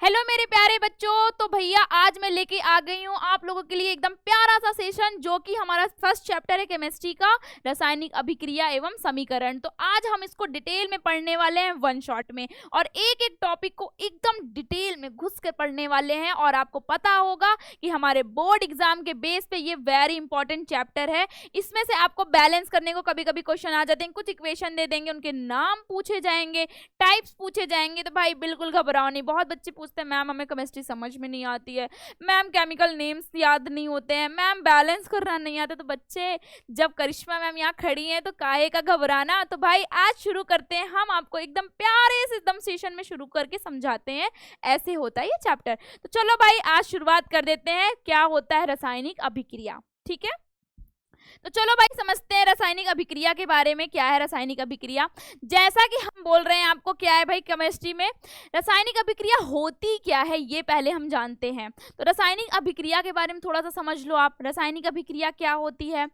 Hello मेरे प्यारे बच्चों। तो भैया आज मैं लेके आ गई हूँ आप लोगों के लिए एकदम प्यारा सा सेशन, जो कि हमारा फर्स्ट चैप्टर है केमिस्ट्री का, रासायनिक अभिक्रिया एवं समीकरण। तो आज हम इसको डिटेल में पढ़ने वाले हैं वन शॉट में, और एक एक टॉपिक को एकदम डिटेल में घुस कर पढ़ने वाले हैं। और आपको पता होगा कि हमारे बोर्ड एग्जाम के बेस पे ये वेरी इंपॉर्टेंट चैप्टर है। इसमें से आपको बैलेंस करने को कभी कभी क्वेश्चन आ जाते हैं, कुछ इक्वेशन दे देंगे, उनके नाम पूछे जाएंगे, टाइप्स पूछे जाएंगे। तो भाई बिल्कुल घबराओ नहीं। बहुत बच्चे पूछते हैं मैम हमें केमिस्ट्री समझ में नहीं आती है, मैम केमिकल नेम्स याद नहीं होते हैं, मैम बैलेंस करना नहीं आता। तो बच्चे जब करिश्मा मैम यहाँ खड़ी हैं तो काहे का घबराना। तो भाई आज शुरू करते हैं, हम आपको एकदम प्यारे से एकदम सेशन में शुरू करके समझाते हैं। ऐसे होता है ये चैप्टर। तो चलो भाई आज शुरुआत कर देते हैं, क्या होता है रासायनिक अभिक्रिया। ठीक है, तो चलो भाई समझते हैं रासायनिक अभिक्रिया के बारे में। क्या है रासायनिक अभिक्रिया? जैसा कि हम बोल रहे हैं आपको, क्या है भाई केमिस्ट्री में रासायनिक अभिक्रिया होती क्या है ये पहले हम जानते हैं। तो रासायनिक अभिक्रिया के बारे में थोड़ा सा समझ लो आप। रासायनिक अभिक्रिया क्या होती है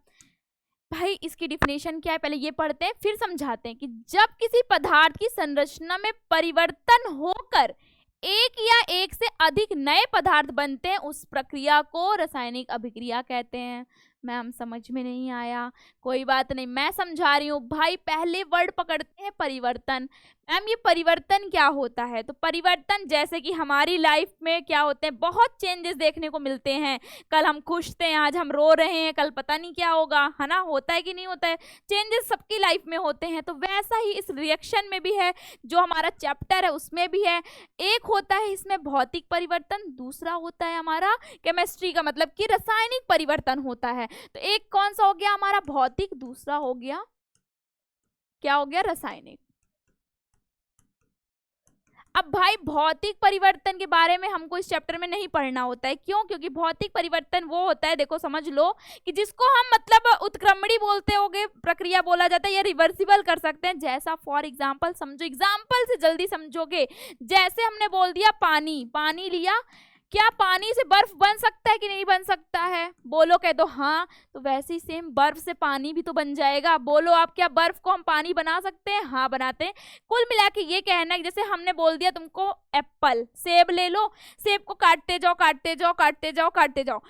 भाई, इसकी डिफिनेशन क्या है पहले ये पढ़ते हैं, फिर समझाते हैं कि जब किसी पदार्थ की संरचना में परिवर्तन होकर एक या एक से अधिक नए पदार्थ बनते हैं, उस प्रक्रिया को रासायनिक अभिक्रिया कहते हैं। मैम समझ में नहीं आया, कोई बात नहीं, मैं समझा रही हूँ भाई। पहले वर्ड पकड़ते हैं परिवर्तन। मैम ये परिवर्तन क्या होता है? तो परिवर्तन जैसे कि हमारी लाइफ में क्या होते हैं, बहुत चेंजेस देखने को मिलते हैं। कल हम खुश थे, आज हम रो रहे हैं, कल पता नहीं क्या होगा, है ना? होता है कि नहीं होता है? चेंजेस सबकी लाइफ में होते हैं। तो वैसा ही इस रिएक्शन में भी है, जो हमारा चैप्टर है उसमें भी है। एक होता है इसमें भौतिक परिवर्तन, दूसरा होता है हमारा केमिस्ट्री का मतलब कि रासायनिक परिवर्तन होता है। तो एक कौन सा हो गया हमारा भौतिक, दूसरा हो गया क्या हो गया रासायनिक। अब भाई भौतिक परिवर्तन के बारे में हमको इस चैप्टर में नहीं पढ़ना होता है। क्यों? क्योंकि भौतिक परिवर्तन वो होता है, देखो समझ लो, कि जिसको हम मतलब उत्क्रमणी बोलते होगे, प्रक्रिया बोला जाता है, या रिवर्सिबल कर सकते हैं। जैसा फॉर एग्जांपल समझो, एग्जांपल से जल्दी समझोगे। जैसे हमने बोल दिया पानी, पानी लिया, क्या पानी से बर्फ बन सकता है कि नहीं बन सकता है? बोलो, कह दो हाँ। तो वैसे ही सेम बर्फ से पानी भी तो बन जाएगा। बोलो आप, क्या बर्फ को हम पानी बना सकते हैं? हाँ बनाते हैं। कुल मिला के ये कहना है, जैसे हमने बोल दिया तुमको एप्पल, सेब ले लो, सेब को काटते जाओ काटते जाओ काटते जाओ काटते जाओ,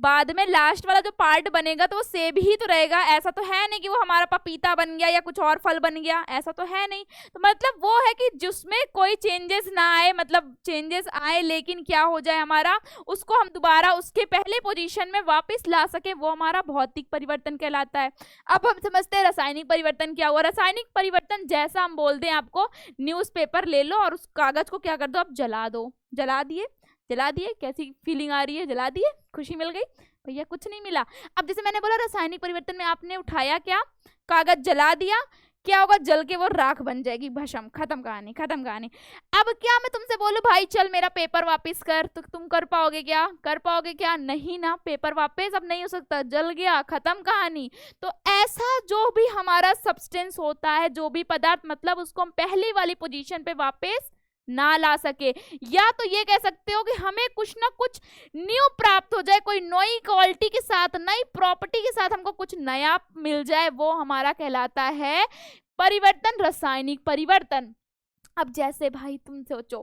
बाद में लास्ट वाला जो पार्ट बनेगा तो वो सेब ही तो रहेगा। ऐसा तो है नहीं कि वो हमारा पपीता बन गया या कुछ और फल बन गया, ऐसा तो है नहीं। तो मतलब वो है कि जिसमें कोई चेंजेस ना आए, मतलब चेंजेस आए लेकिन क्या हो जाए हमारा, उसको हम दोबारा उसके पहले पोजीशन में वापस ला सके, वो हमारा भौतिक परिवर्तन कहलाता है। अब हम समझते हैं रासायनिक परिवर्तन क्या हुआ। रासायनिक परिवर्तन जैसा हम बोल दें आपको, न्यूज़पेपर ले लो और उस कागज को क्या कर दो, आप जला दो। जला दिए, जला दिए, कैसी फीलिंग आ रही है? जला दिए, खुशी मिल गई? भैया कुछ नहीं मिला। अब जैसे मैंने बोला रासायनिक परिवर्तन में आपने उठाया क्या, कागज जला दिया, क्या होगा, जल के वो राख बन जाएगी, भस्म, खत्म कहानी, खत्म कहानी। अब क्या मैं तुमसे बोलूं भाई चल मेरा पेपर वापस कर, तो तुम कर पाओगे क्या? कर पाओगे क्या? नहीं ना, पेपर वापस अब नहीं हो सकता, जल गया, खत्म कहानी। तो ऐसा जो भी हमारा सब्सटेंस होता है, जो भी पदार्थ, मतलब उसको हम पहली वाली पोजीशन पे वापस ना ला सके, या तो ये कह सकते हो कि हमें कुछ ना कुछ न्यू प्राप्त हो जाए, कोई नई क्वालिटी के साथ, नई प्रॉपर्टी के साथ हमको कुछ नया मिल जाए, वो हमारा कहलाता है परिवर्तन, रासायनिक परिवर्तन। अब जैसे भाई तुम सोचो,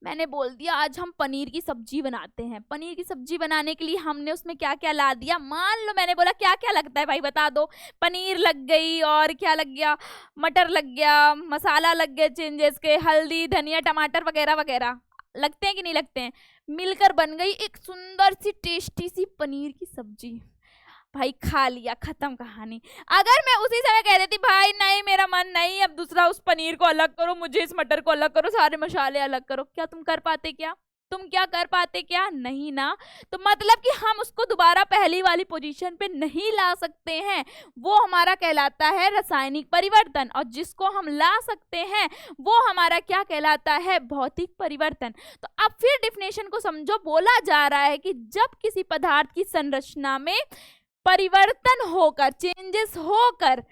मैंने बोल दिया आज हम पनीर की सब्जी बनाते हैं। पनीर की सब्जी बनाने के लिए हमने उसमें क्या क्या ला दिया, मान लो मैंने बोला क्या क्या लगता है भाई बता दो। पनीर लग गई, और क्या लग गया, मटर लग गया, मसाला लग गया चेंजेस के, हल्दी धनिया टमाटर वगैरह वगैरह, लगते हैं कि नहीं लगते हैं? मिलकर बन गई एक सुंदर सी टेस्टी सी पनीर की सब्जी। भाई खा लिया, खत्म कहानी। अगर मैं उसी समय कह देती भाई नहीं मेरा मन नहीं, अब दूसरा उस पनीर को अलग करो, मुझे इस मटर को अलग करो, सारे मसाले अलग करो, क्या तुम कर पाते? क्या तुम क्या कर पाते? क्या नहीं ना। तो मतलब कि हम उसको दोबारा पहली वाली पोजीशन पे नहीं ला सकते हैं, वो हमारा कहलाता है रासायनिक परिवर्तन। और जिसको हम ला सकते हैं वो हमारा क्या कहलाता है, भौतिक परिवर्तन। तो अब फिर डिफिनेशन को समझो। बोला जा रहा है कि जब किसी पदार्थ की संरचना में परिवर्तन होकर, चेंजेस होकर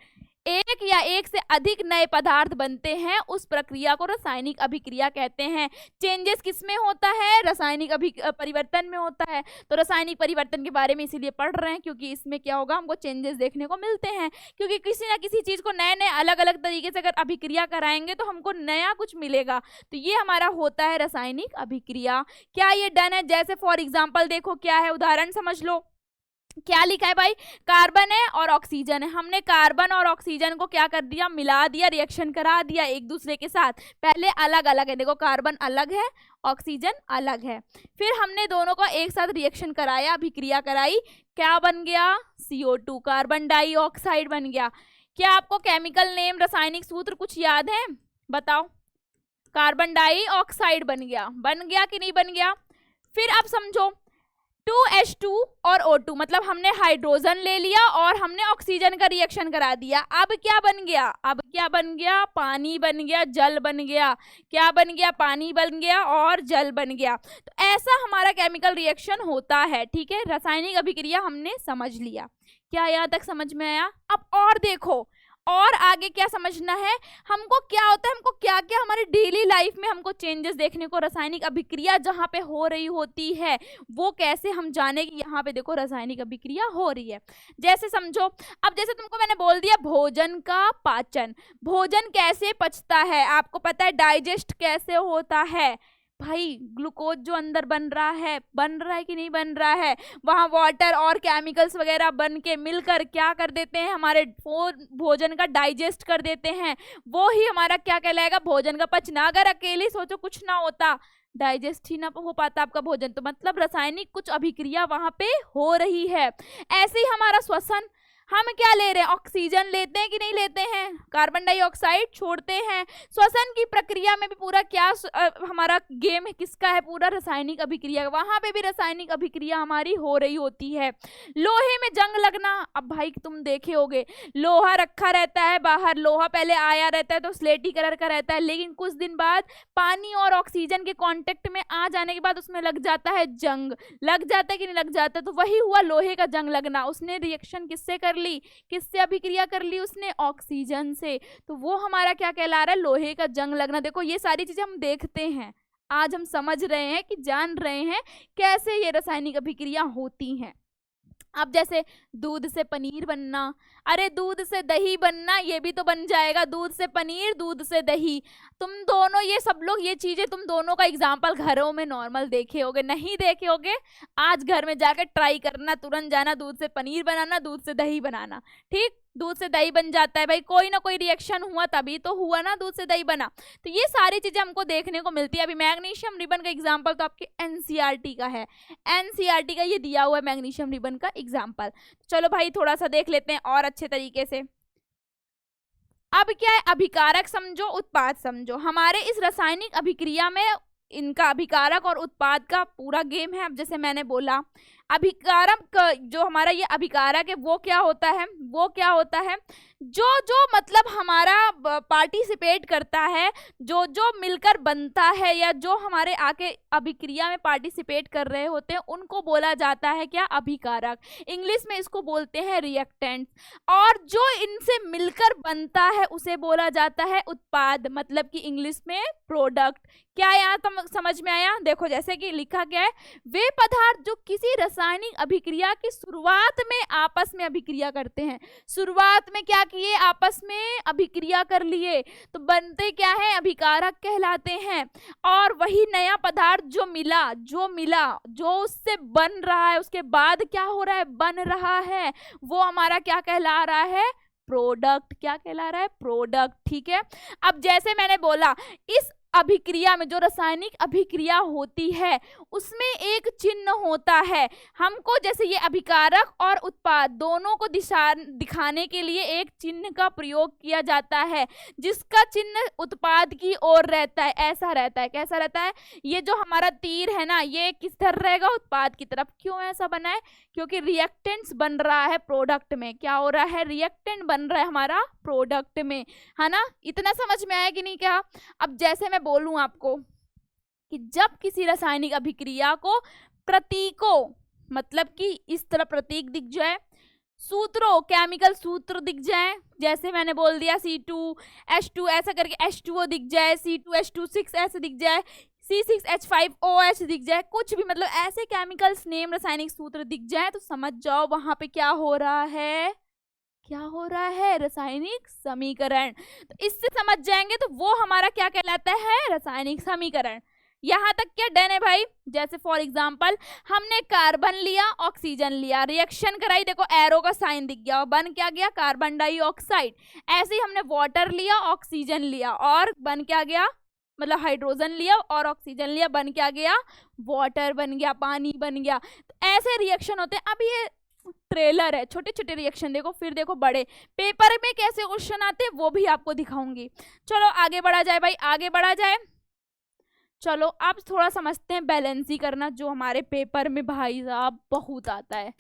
एक या एक से अधिक नए पदार्थ बनते हैं उस प्रक्रिया को रासायनिक अभिक्रिया कहते हैं। चेंजेस किसमें होता है? रासायनिक परिवर्तन में होता है। तो रासायनिक परिवर्तन के बारे में इसीलिए पढ़ रहे हैं क्योंकि इसमें क्या होगा, हमको चेंजेस देखने को मिलते हैं, क्योंकि किसी ना किसी चीज को नए नए अलग अलग तरीके से अगर अभिक्रिया कराएंगे तो हमको नया कुछ मिलेगा। तो ये हमारा होता है रासायनिक अभिक्रिया। क्या ये डन है? जैसे फॉर एग्जाम्पल देखो क्या है, उदाहरण समझ लो। क्या लिखा है भाई? कार्बन है और ऑक्सीजन है। हमने कार्बन और ऑक्सीजन को क्या कर दिया? मिला दिया, रिएक्शन करा दिया एक दूसरे के साथ। पहले अलग अलग है, देखो कार्बन अलग है, ऑक्सीजन अलग है। फिर हमने दोनों का एक साथ रिएक्शन कराया, अभिक्रिया कराई, क्या बन गया? CO2, कार्बन डाइऑक्साइड बन गया। क्या आपको केमिकल नेम, रासायनिक सूत्र कुछ याद है? बताओ। कार्बन डाइऑक्साइड बन गया कि नहीं बन गया? फिर आप समझो 2H2 और O2, मतलब हमने हाइड्रोजन ले लिया और हमने ऑक्सीजन का रिएक्शन करा दिया। अब क्या बन गया? अब क्या बन गया? पानी बन गया, जल बन गया। क्या बन गया? पानी बन गया और जल बन गया। तो ऐसा हमारा केमिकल रिएक्शन होता है, ठीक है। रासायनिक अभिक्रिया हमने समझ लिया। क्या यहाँ तक समझ में आया? अब और देखो, और आगे क्या समझना है हमको, क्या होता है, हमको क्या क्या हमारे डेली लाइफ में हमको चेंजेस देखने को रासायनिक अभिक्रिया जहाँ पे हो रही होती है वो कैसे हम जाने कि यहाँ पे देखो रासायनिक अभिक्रिया हो रही है। जैसे समझो, अब जैसे तुमको मैंने बोल दिया भोजन का पाचन, भोजन कैसे पचता है आपको पता है, डाइजेस्ट कैसे होता है भाई। ग्लूकोज जो अंदर बन रहा है कि नहीं बन रहा है, वहां वाटर और केमिकल्स वगैरह बन के मिलकर क्या कर देते हैं, हमारे भोजन का डाइजेस्ट कर देते हैं। वो ही हमारा क्या कहलाएगा? भोजन का पचना। अगर अकेले सोचो कुछ ना होता, डाइजेस्ट ही ना हो पाता आपका भोजन, तो मतलब रासायनिक कुछ अभिक्रिया वहां पे हो रही है। ऐसे ही हमारा श्वसन, हम क्या ले रहे हैं? ऑक्सीजन लेते हैं कि नहीं लेते हैं? कार्बन डाइऑक्साइड छोड़ते हैं। श्वसन की प्रक्रिया में भी पूरा क्या हमारा गेम किसका है? पूरा रासायनिक अभिक्रिया। वहां पे भी रासायनिक अभिक्रिया हमारी हो रही होती है। लोहे में जंग लगना, अब भाई तुम देखे होगे लोहा रखा रहता है बाहर, लोहा पहले आया रहता है तो स्लेटी कलर का रहता है, लेकिन कुछ दिन बाद पानी और ऑक्सीजन के कॉन्टेक्ट में आ जाने के बाद उसमें लग जाता है जंग। लग जाता है कि नहीं लग जाता? तो वही हुआ लोहे का जंग लगना। उसने रिएक्शन किससे कर ली? किससे अभिक्रिया कर ली उसने? ऑक्सीजन से। तो वो हमारा क्या कहला रहा है? लोहे का जंग लगना। देखो ये सारी चीजें हम देखते हैं, आज हम समझ रहे हैं कि जान रहे हैं कैसे ये रासायनिक अभिक्रिया होती हैं। अब जैसे दूध से पनीर बनना, अरे दूध से दही बनना, ये भी तो बन जाएगा। दूध से पनीर, दूध से दही, तुम दोनों ये सब लोग ये चीजें तुम दोनों का एग्जाम्पल घरों में नॉर्मल देखे होगे, नहीं देखे होगे? आज घर में जाकर ट्राई करना, तुरंत जाना दूध से पनीर बनाना, दूध से दही बनाना, ठीक। दूध से दही बन जाता है भाई, कोई ना कोई रिएक्शन हुआ तभी तो हुआ ना, दूध से दही बना। तो ये सारी चीजें हमको देखने को मिलती है। अभी मैग्नीशियम रिबन का एग्जाम्पल तो आपके एनसीईआरटी का है, एनसीईआरटी का ये दिया हुआ है मैग्नीशियम रिबन का एग्जाम्पल। चलो भाई थोड़ा सा देख लेते हैं और अच्छे तरीके से। अब क्या है? अभिकारक समझो, उत्पाद समझो। हमारे इस रासायनिक अभिक्रिया में इनका अभिकारक और उत्पाद का पूरा गेम है। अब जैसे मैंने बोला अभिकारक, जो हमारा ये अभिकारक है वो क्या होता है? वो क्या होता है? जो जो मतलब हमारा पार्टिसिपेट करता है, जो जो मिलकर बनता है, या जो हमारे आके अभिक्रिया में पार्टिसिपेट कर रहे होते हैं उनको बोला जाता है क्या? अभिकारक। इंग्लिश में इसको बोलते हैं रिएक्टेंट। और जो इनसे मिलकर बनता है उसे बोला जाता है उत्पाद, मतलब कि इंग्लिश में प्रोडक्ट। क्या यहाँ समझ में आया? देखो जैसे कि लिखा गया है, वे पदार्थ जो किसी रासायनिक अभिक्रिया की शुरुआत में आपस में अभिक्रिया करते हैं। शुरुआत में क्या किए? आपस में अभिक्रिया कर लिए, तो बनते क्या है? अभिकारक कहलाते हैं। और वही नया पदार्थ जो मिला जो उससे बन रहा है, उसके बाद क्या हो रहा है? बन रहा है, वो हमारा क्या कहला रहा है? प्रोडक्ट। क्या कहला रहा है? प्रोडक्ट, ठीक है। अब जैसे मैंने बोला इस अभिक्रिया में, जो रासायनिक अभिक्रिया होती है उसमें एक चिन्ह होता है। हमको जैसे ये अभिकारक और उत्पाद दोनों को दिखाने के लिए एक चिन्ह का प्रयोग किया जाता है, जिसका चिन्ह उत्पाद की ओर रहता है। ऐसा रहता है, कैसा रहता है? ये जो हमारा तीर है ना, ये किस तरफ रहेगा? उत्पाद की तरफ। क्यों ऐसा बना है? क्योंकि रिएक्टेंट्स बन रहा है प्रोडक्ट में। क्या हो रहा है? रिएक्टेंट बन रहा है हमारा प्रोडक्ट में, है ना। इतना समझ में आया कि नहीं? क्या अब जैसे मैं बोलूं आपको कि जब किसी रासायनिक अभिक्रिया को प्रतीकों, मतलब कि इस तरह प्रतीक दिख जाए, सूत्रों, केमिकल सूत्र दिख जाए, जैसे मैंने बोल दिया C2H2 ऐसा करके H2O दिख जाए, C2H26 ऐसे दिख जाए, C6H5OH दिख जाए, कुछ भी मतलब ऐसे केमिकल्स नेम रासायनिक सूत्र दिख जाए तो समझ जाओ वहां पे क्या हो रहा है, क्या हो रहा है, रासायनिक समीकरण। तो इससे समझ जाएंगे तो वो हमारा क्या कहलाता है, रासायनिक समीकरण। यहां तक क्या डन है भाई। जैसे फॉर एग्जांपल हमने कार्बन लिया, ऑक्सीजन लिया, रिएक्शन कराई, देखो एरो का साइन दिख गया और बन क्या गया, कार्बन डाइऑक्साइड। ऐसे ही हमने वाटर लिया, ऑक्सीजन लिया और बन क्या गया, मतलब हाइड्रोजन लिया और ऑक्सीजन लिया, बन क्या गया, वाटर बन गया, पानी बन गया। तो ऐसे रिएक्शन होते हैं। अब ये ट्रेलर है, छोटे छोटे रिएक्शन देखो, फिर देखो बड़े पेपर में कैसे क्वेश्चन आते हैं वो भी आपको दिखाऊंगी। चलो आगे बढ़ा जाए भाई, आगे बढ़ा जाए। चलो अब थोड़ा समझते हैं बैलेंसी करना, जो हमारे पेपर में भाई साहब बहुत आता है,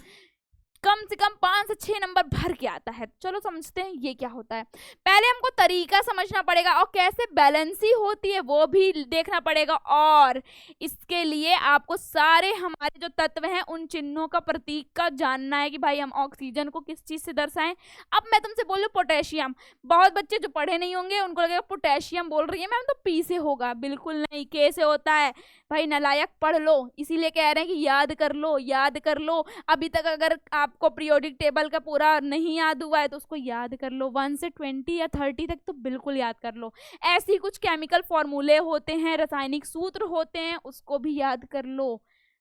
कम से कम 5 से 6 नंबर भर के आता है। चलो समझते हैं ये क्या होता है। पहले हमको तरीका समझना पड़ेगा और कैसे बैलेंसी होती है वो भी देखना पड़ेगा, और इसके लिए आपको सारे हमारे जो तत्व हैं उन चिन्हों का, प्रतीक का जानना है कि भाई हम ऑक्सीजन को किस चीज से दर्शाएं। अब मैं तुमसे बोलूं पोटेशियम, बहुत बच्चे जो पढ़े नहीं होंगे उनको लगेगा पोटेशियम बोल रही है मैम तो पी से होगा, बिल्कुल नहीं, के से होता है भाई। नालायक पढ़ लो, इसीलिए कह रहे हैं कि याद कर लो, याद कर लो। अभी तक अगर आपको पीरियोडिक टेबल का पूरा नहीं याद हुआ है तो उसको याद कर लो, 1 से 20 या 30 तक तो बिल्कुल याद कर लो। ऐसी कुछ केमिकल फॉर्मूले होते हैं, रासायनिक सूत्र होते हैं, उसको भी याद कर लो।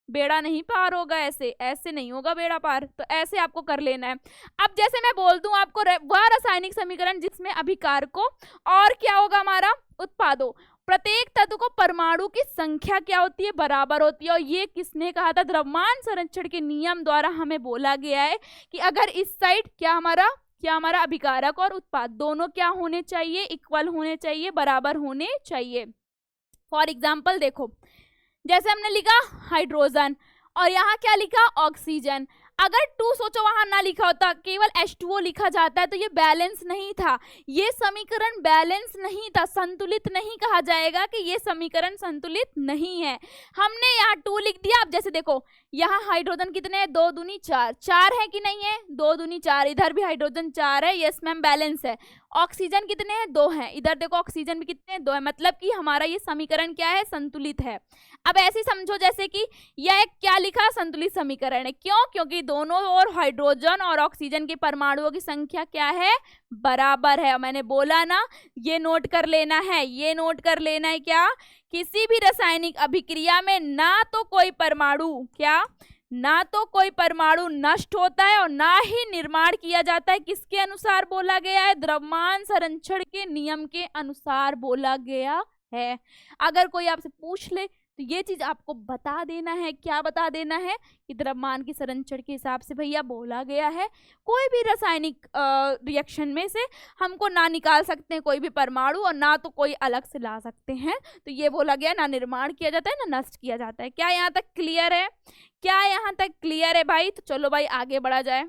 बेड़ा नहीं पार होगा, ऐसे ऐसे नहीं होगा बेड़ा पार, तो ऐसे आपको कर लेना है। अब जैसे मैं बोल दूं आपको वह रासायनिक समीकरण जिसमें अभिकारकों और क्या होगा हमारा, उत्पादों, प्रत्येक तत्व को परमाणु की संख्या क्या होती है, बराबर होती है। और ये किसने कहा था, द्रव्यमान संरक्षण के नियम द्वारा हमें बोला गया है कि अगर इस साइड क्या हमारा अभिकारक और उत्पाद दोनों क्या होने चाहिए, इक्वल होने चाहिए, बराबर होने चाहिए। फॉर एग्जाम्पल देखो, जैसे हमने लिखा हाइड्रोजन और यहाँ क्या लिखा, ऑक्सीजन। अगर 2 सोचो वहां ना लिखा होता, केवल H2O लिखा जाता है तो ये बैलेंस नहीं था, ये समीकरण बैलेंस नहीं था, संतुलित नहीं कहा जाएगा कि ये समीकरण संतुलित नहीं है। हमने यहाँ 2 लिख दिया। अब जैसे देखो यहाँ हाइड्रोजन कितने हैं, 2 दूनी 4, 4 है कि नहीं है, 2 दूनी 4, इधर भी हाइड्रोजन 4 है, यस मैम बैलेंस है। ऑक्सीजन कितने हैं, 2 हैं, इधर देखो ऑक्सीजन भी कितने हैं, 2 है, मतलब कि हमारा ये समीकरण क्या है, संतुलित है। अब ऐसे समझो जैसे कि यह एक क्या लिखा, संतुलित समीकरण है। क्यों, क्योंकि दोनों ओर हाइड्रोजन और ऑक्सीजन के परमाणुओं की संख्या क्या है, बराबर है। और मैंने बोला ना, ये नोट कर लेना है, ये नोट कर लेना है क्या, किसी भी रासायनिक अभिक्रिया में ना तो कोई परमाणु क्या, ना तो कोई परमाणु नष्ट होता है और ना ही निर्माण किया जाता है। किसके अनुसार बोला गया है, द्रव्यमान संरक्षण के नियम के अनुसार बोला गया है। अगर कोई आपसे पूछ ले तो ये चीज आपको बता देना है, क्या बता देना है कि द्रव्यमान की संरक्षण के हिसाब से भैया बोला गया है। कोई भी रासायनिक रिएक्शन में से हमको ना निकाल सकते हैं कोई भी परमाणु और ना तो कोई अलग से ला सकते हैं। तो ये बोला गया, ना निर्माण किया जाता है ना नष्ट किया जाता है। क्या यहाँ तक क्लियर है, क्या यहाँ तक क्लियर है भाई। तो चलो भाई आगे बढ़ा जाए।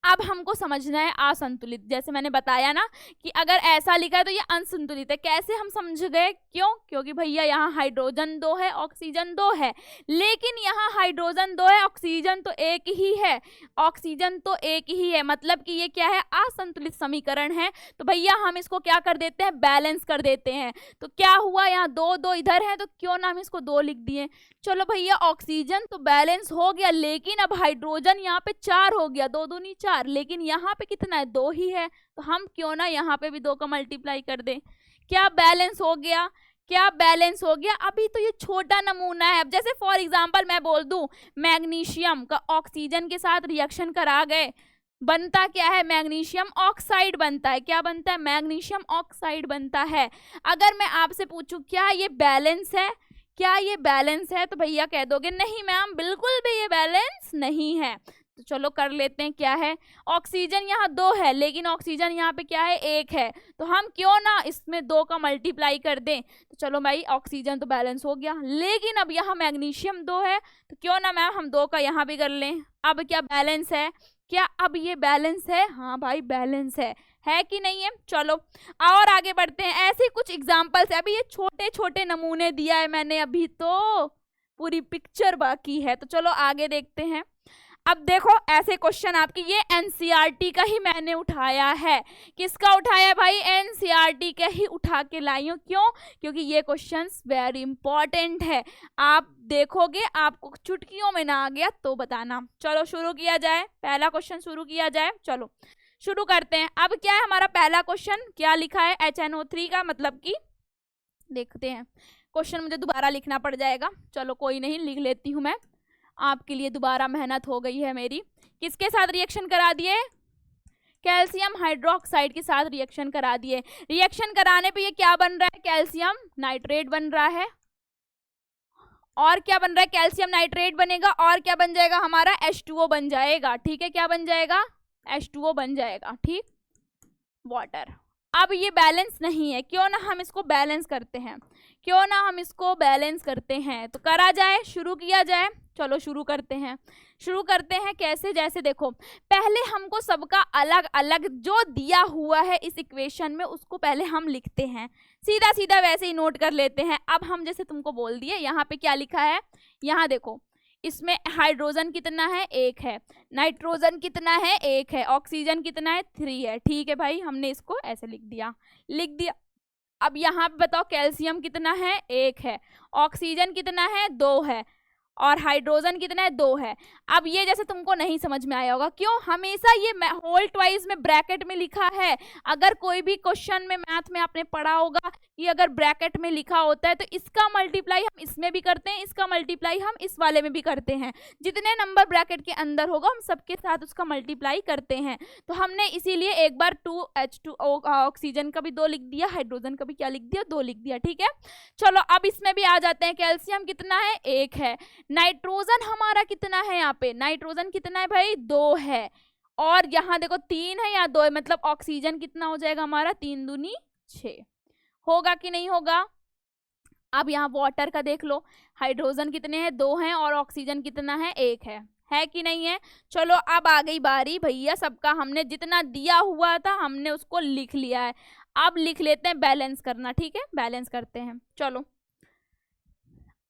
अब हमको समझना है असंतुलित। जैसे मैंने बताया ना कि अगर ऐसा लिखा है तो ये असंतुलित है। कैसे हम समझ गए, क्यों, क्योंकि भैया यहाँ हाइड्रोजन 2 है, ऑक्सीजन 2 है, लेकिन यहाँ हाइड्रोजन 2 है, ऑक्सीजन तो एक ही है, ऑक्सीजन तो एक ही है, मतलब कि ये क्या है, असंतुलित समीकरण है। तो भैया हम इसको क्या कर देते हैं, बैलेंस कर देते हैं। तो क्या हुआ, यहाँ 2 2 इधर है तो क्यों ना हम इसको 2 लिख दिए। चलो भैया ऑक्सीजन तो बैलेंस हो गया, लेकिन अब हाइड्रोजन यहाँ पे 4 हो गया, 2 दूनी 4, लेकिन यहाँ पे कितना है, 2 ही है। तो हम क्यों ना यहाँ पे भी 2 का मल्टीप्लाई कर दें। क्या बैलेंस हो गया, क्या बैलेंस हो गया। अभी तो ये छोटा नमूना है। अब जैसे फॉर एग्जांपल मैं बोल दूं मैग्नीशियम का ऑक्सीजन के साथ रिएक्शन करा गए, बनता क्या है, मैग्नीशियम ऑक्साइड बनता है। क्या बनता है, मैग्नीशियम ऑक्साइड बनता है। अगर मैं आपसे पूछूं क्या ये बैलेंस है, क्या ये बैलेंस है, तो भैया कह दोगे नहीं मैम बिल्कुल भी ये बैलेंस नहीं है। तो चलो कर लेते हैं, क्या है, ऑक्सीजन यहाँ 2 है लेकिन ऑक्सीजन यहाँ पे क्या है, 1 है। तो हम क्यों ना इसमें 2 का मल्टीप्लाई कर दें। तो चलो भाई ऑक्सीजन तो बैलेंस हो गया, लेकिन अब यहाँ मैग्नीशियम 2 है तो क्यों ना मैम हम 2 का यहाँ भी कर लें। अब क्या बैलेंस है, क्या अब ये बैलेंस है, हाँ भाई बैलेंस है कि नहीं है। चलो और आगे बढ़ते हैं। ऐसे कुछ एग्जाम्पल्स है, अभी ये छोटे छोटे नमूने दिया है मैंने, अभी तो पूरी पिक्चर बाकी है। तो चलो आगे देखते हैं। अब देखो ऐसे क्वेश्चन आपके, ये एनसीईआरटी का ही मैंने उठाया है। किसका उठाया भाई? एनसीईआरटी का ही उठा के लाई हूं। क्यों? क्योंकि ये क्वेश्चंस वेरी इंपॉर्टेंट है। आप देखोगे, आपको चुटकियों में ना आ गया तो बताना। चलो शुरू किया जाए, पहला क्वेश्चन शुरू किया जाए। चलो शुरू करते हैं। अब क्या है हमारा पहला क्वेश्चन, क्या लिखा है? HNO3 का मतलब कि देखते हैं, क्वेश्चन मुझे दोबारा लिखना पड़ जाएगा। चलो कोई नहीं, लिख लेती हूं मैं, आपके लिए दोबारा मेहनत हो गई है मेरी। किसके साथ रिएक्शन करा दिए? कैल्शियम हाइड्रोक्साइड के साथ रिएक्शन करा दिए। रिएक्शन कराने पे ये क्या बन रहा है? कैल्शियम नाइट्रेट बन रहा है। और क्या बन रहा है? कैल्शियम नाइट्रेट बनेगा और क्या बन जाएगा हमारा? H2O बन जाएगा। ठीक है, क्या बन जाएगा? H2O बन जाएगा। ठीक, वाटर। अब ये बैलेंस नहीं है, क्यों ना हम इसको बैलेंस करते हैं, क्यों ना हम इसको बैलेंस करते हैं। तो करा जाए, शुरू किया जाए। चलो शुरू करते हैं। शुरू करते हैं कैसे? जैसे देखो, पहले हमको सबका अलग अलग जो दिया हुआ है इस इक्वेशन में उसको पहले हम लिखते हैं, सीधा सीधा वैसे ही नोट कर लेते हैं। अब हम जैसे तुमको बोल दिए, यहाँ पे क्या लिखा है, यहाँ देखो, इसमें हाइड्रोजन कितना है? 1 है। नाइट्रोजन कितना है? 1 है। ऑक्सीजन कितना है? 3 है। ठीक है भाई, हमने इसको ऐसे लिख दिया। अब यहाँ पे बताओ कैल्शियम कितना है? 1 है। ऑक्सीजन कितना है? 2 है। और हाइड्रोजन कितना है? 2 है। अब ये जैसे तुमको नहीं समझ में आया होगा, क्यों? हमेशा ये होल ट्वाइस में ब्रैकेट में लिखा है। अगर कोई भी क्वेश्चन में मैथ में आपने पढ़ा होगा कि अगर ब्रैकेट में लिखा होता है तो इसका मल्टीप्लाई हम इसमें भी करते हैं, इसका मल्टीप्लाई हम इस वाले में भी करते हैं। जितने नंबर ब्रैकेट के अंदर होगा हम सबके साथ उसका मल्टीप्लाई करते हैं। तो हमने इसीलिए एक बार 2H2O ऑक्सीजन का भी 2 लिख दिया, हाइड्रोजन का भी क्या लिख दिया? 2 लिख दिया। ठीक है, चलो अब इसमें भी आ जाते हैं। कैल्शियम कितना है? 1 है। नाइट्रोजन हमारा कितना है? यहाँ पे नाइट्रोजन कितना है भाई? 2 है। और यहाँ देखो 3 है या 2 है, मतलब ऑक्सीजन कितना हो जाएगा हमारा? 3 दूनी 6। होगा कि नहीं होगा? अब यहाँ वाटर का देख लो, हाइड्रोजन कितने हैं? 2 हैं। और ऑक्सीजन कितना है? 1 है कि नहीं है? चलो अब आ गई बारी भैया सबका, हमने जितना दिया हुआ था हमने उसको लिख लिया है। अब लिख लेते हैं बैलेंस करना। ठीक है, बैलेंस करते हैं। चलो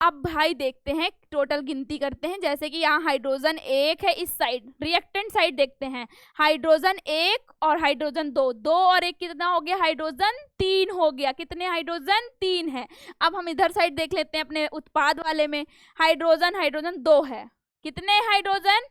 अब भाई देखते हैं, टोटल गिनती करते हैं। जैसे कि यहाँ हाइड्रोजन 1 है, इस साइड रिएक्टेंट साइड देखते हैं, हाइड्रोजन 1 और हाइड्रोजन 2, 2 और 1 कितना हो गया? हाइड्रोजन 3 हो गया। कितने? हाइड्रोजन 3 है। अब हम इधर साइड देख लेते हैं अपने उत्पाद वाले में, हाइड्रोजन 2 है। कितने हाइड्रोजन?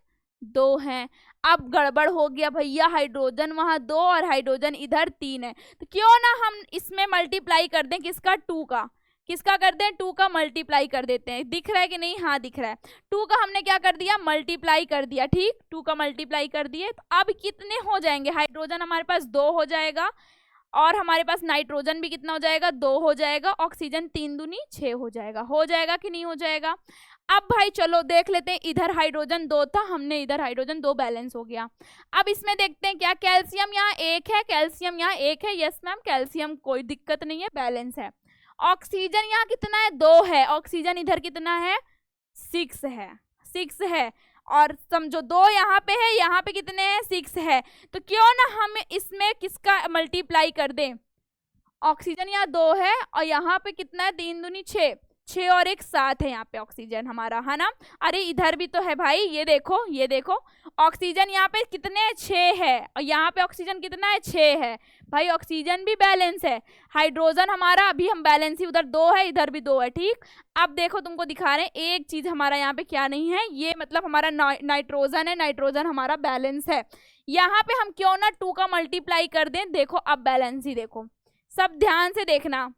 2 हैं। अब गड़बड़ हो गया भैया, हाइड्रोजन वहां 2 और हाइड्रोजन इधर 3 है। तो क्यों ना हम इसमें मल्टीप्लाई कर दें, किसका? 2 का। किसका कर दें? 2 का मल्टीप्लाई कर देते हैं। दिख रहा है कि नहीं? हाँ दिख रहा है। 2 का हमने क्या कर दिया? मल्टीप्लाई कर दिया। ठीक, 2 का मल्टीप्लाई कर दिए। तो अब कितने हो जाएंगे? हाइड्रोजन हमारे पास 2 हो जाएगा और हमारे पास नाइट्रोजन भी कितना हो जाएगा? 2 हो जाएगा। ऑक्सीजन 3 दूनी 6 हो जाएगा। हो जाएगा कि नहीं हो जाएगा? अब भाई चलो देख लेते हैं, इधर हाइड्रोजन 2 था, हमने इधर हाइड्रोजन 2 बैलेंस हो गया। अब इसमें देखते हैं क्या कैल्शियम यहाँ 1 है, कैल्शियम यहाँ 1 है। यस मैम, कैल्शियम कोई दिक्कत नहीं है, बैलेंस है। ऑक्सीजन यहाँ कितना है? 2 है। ऑक्सीजन इधर कितना है? 6 है। 6 है। और समझो 2 यहाँ पे है, यहाँ पे कितने हैं? 6 है। तो क्यों ना हम इसमें किसका मल्टीप्लाई कर दें? ऑक्सीजन यहाँ 2 है और यहाँ पे कितना है? 3 दूनी 6, 6 और 1 7 है यहाँ पे ऑक्सीजन हमारा, है ना? अरे इधर भी तो है भाई, ये देखो, ये देखो, ऑक्सीजन यहाँ पे कितने? 6 है। और यहाँ पे ऑक्सीजन कितना है? 6 है। भाई ऑक्सीजन भी बैलेंस है। हाइड्रोजन हमारा अभी हम बैलेंस ही, उधर 2 है इधर भी 2 है। ठीक, अब देखो तुमको दिखा रहे हैं एक चीज हमारा यहाँ पे क्या नहीं है, ये मतलब हमारा नाइट्रोजन है, नाइट्रोजन हमारा बैलेंस है। यहाँ पे हम क्यों ना 2 का मल्टीप्लाई कर दें। देखो अब बैलेंस ही देखो, सब ध्यान से देखना।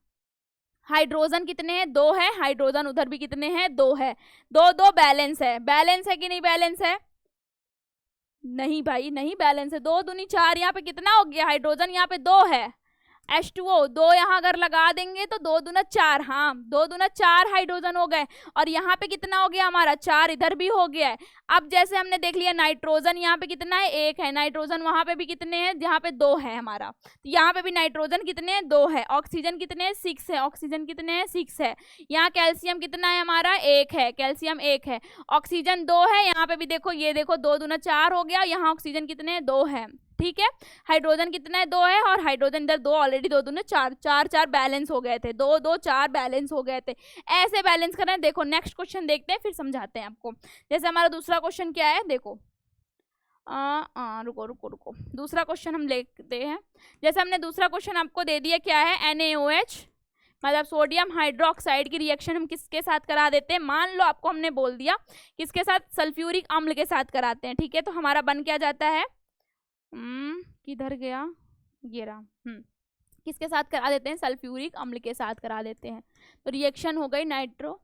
हाइड्रोजन कितने हैं? 2 है। हाइड्रोजन उधर भी कितने हैं? 2 है। 2 2 बैलेंस है। बैलेंस है कि नहीं? बैलेंस है। नहीं भाई नहीं बैलेंस है। 2 दूनी 4, यहाँ पे कितना हो गया? हाइड्रोजन यहाँ पे 2 है। H2O 2 यहाँ अगर लगा देंगे तो 2 दूना 4, हाँ 2 दूना 4 हाइड्रोजन हो गए। और यहाँ पे कितना हो गया हमारा? 4 इधर भी हो गया है। अब जैसे हमने देख लिया नाइट्रोजन यहाँ पे कितना है? 1 है। नाइट्रोजन वहां पे भी कितने हैं? यहाँ पे 2 है हमारा, तो यहाँ पे भी नाइट्रोजन कितने हैं? 2 है। ऑक्सीजन कितने हैं? 6 है। ऑक्सीजन कितने हैं? 6 है। यहाँ कैल्शियम कितना है हमारा? 1 है। कैल्शियम 1 है। ऑक्सीजन 2 है। यहाँ पे भी देखो, ये देखो 2 दूना 4 हो गया। यहाँ ऑक्सीजन कितने हैं? 2 है। ठीक है, हाइड्रोजन कितना है? 2 है। और हाइड्रोजन इधर 2 ऑलरेडी, 2 दूने 4, 4 4 बैलेंस हो गए थे। 2 2 4 बैलेंस हो गए थे। ऐसे बैलेंस करना है। देखो नेक्स्ट क्वेश्चन देखते हैं, फिर समझाते हैं आपको। जैसे हमारा दूसरा क्वेश्चन क्या है, देखो रुको रुको रुको, दूसरा क्वेश्चन हम लेते हैं। जैसे हमने दूसरा क्वेश्चन आपको दे दिया, क्या है, NaOH मतलब सोडियम हाइड्रोक्साइड की रिएक्शन हम किसके साथ करा देते हैं। मान लो आपको हमने बोल दिया किसके साथ, सल्फ्यूरिक अम्ल के साथ कराते हैं, ठीक है। तो हमारा बन क्या जाता है, किधर गया ये रहा, किसके साथ करा देते हैं, सल्फ्यूरिक अम्ल के साथ करा देते हैं। तो रिएक्शन हो गई नाइट्रो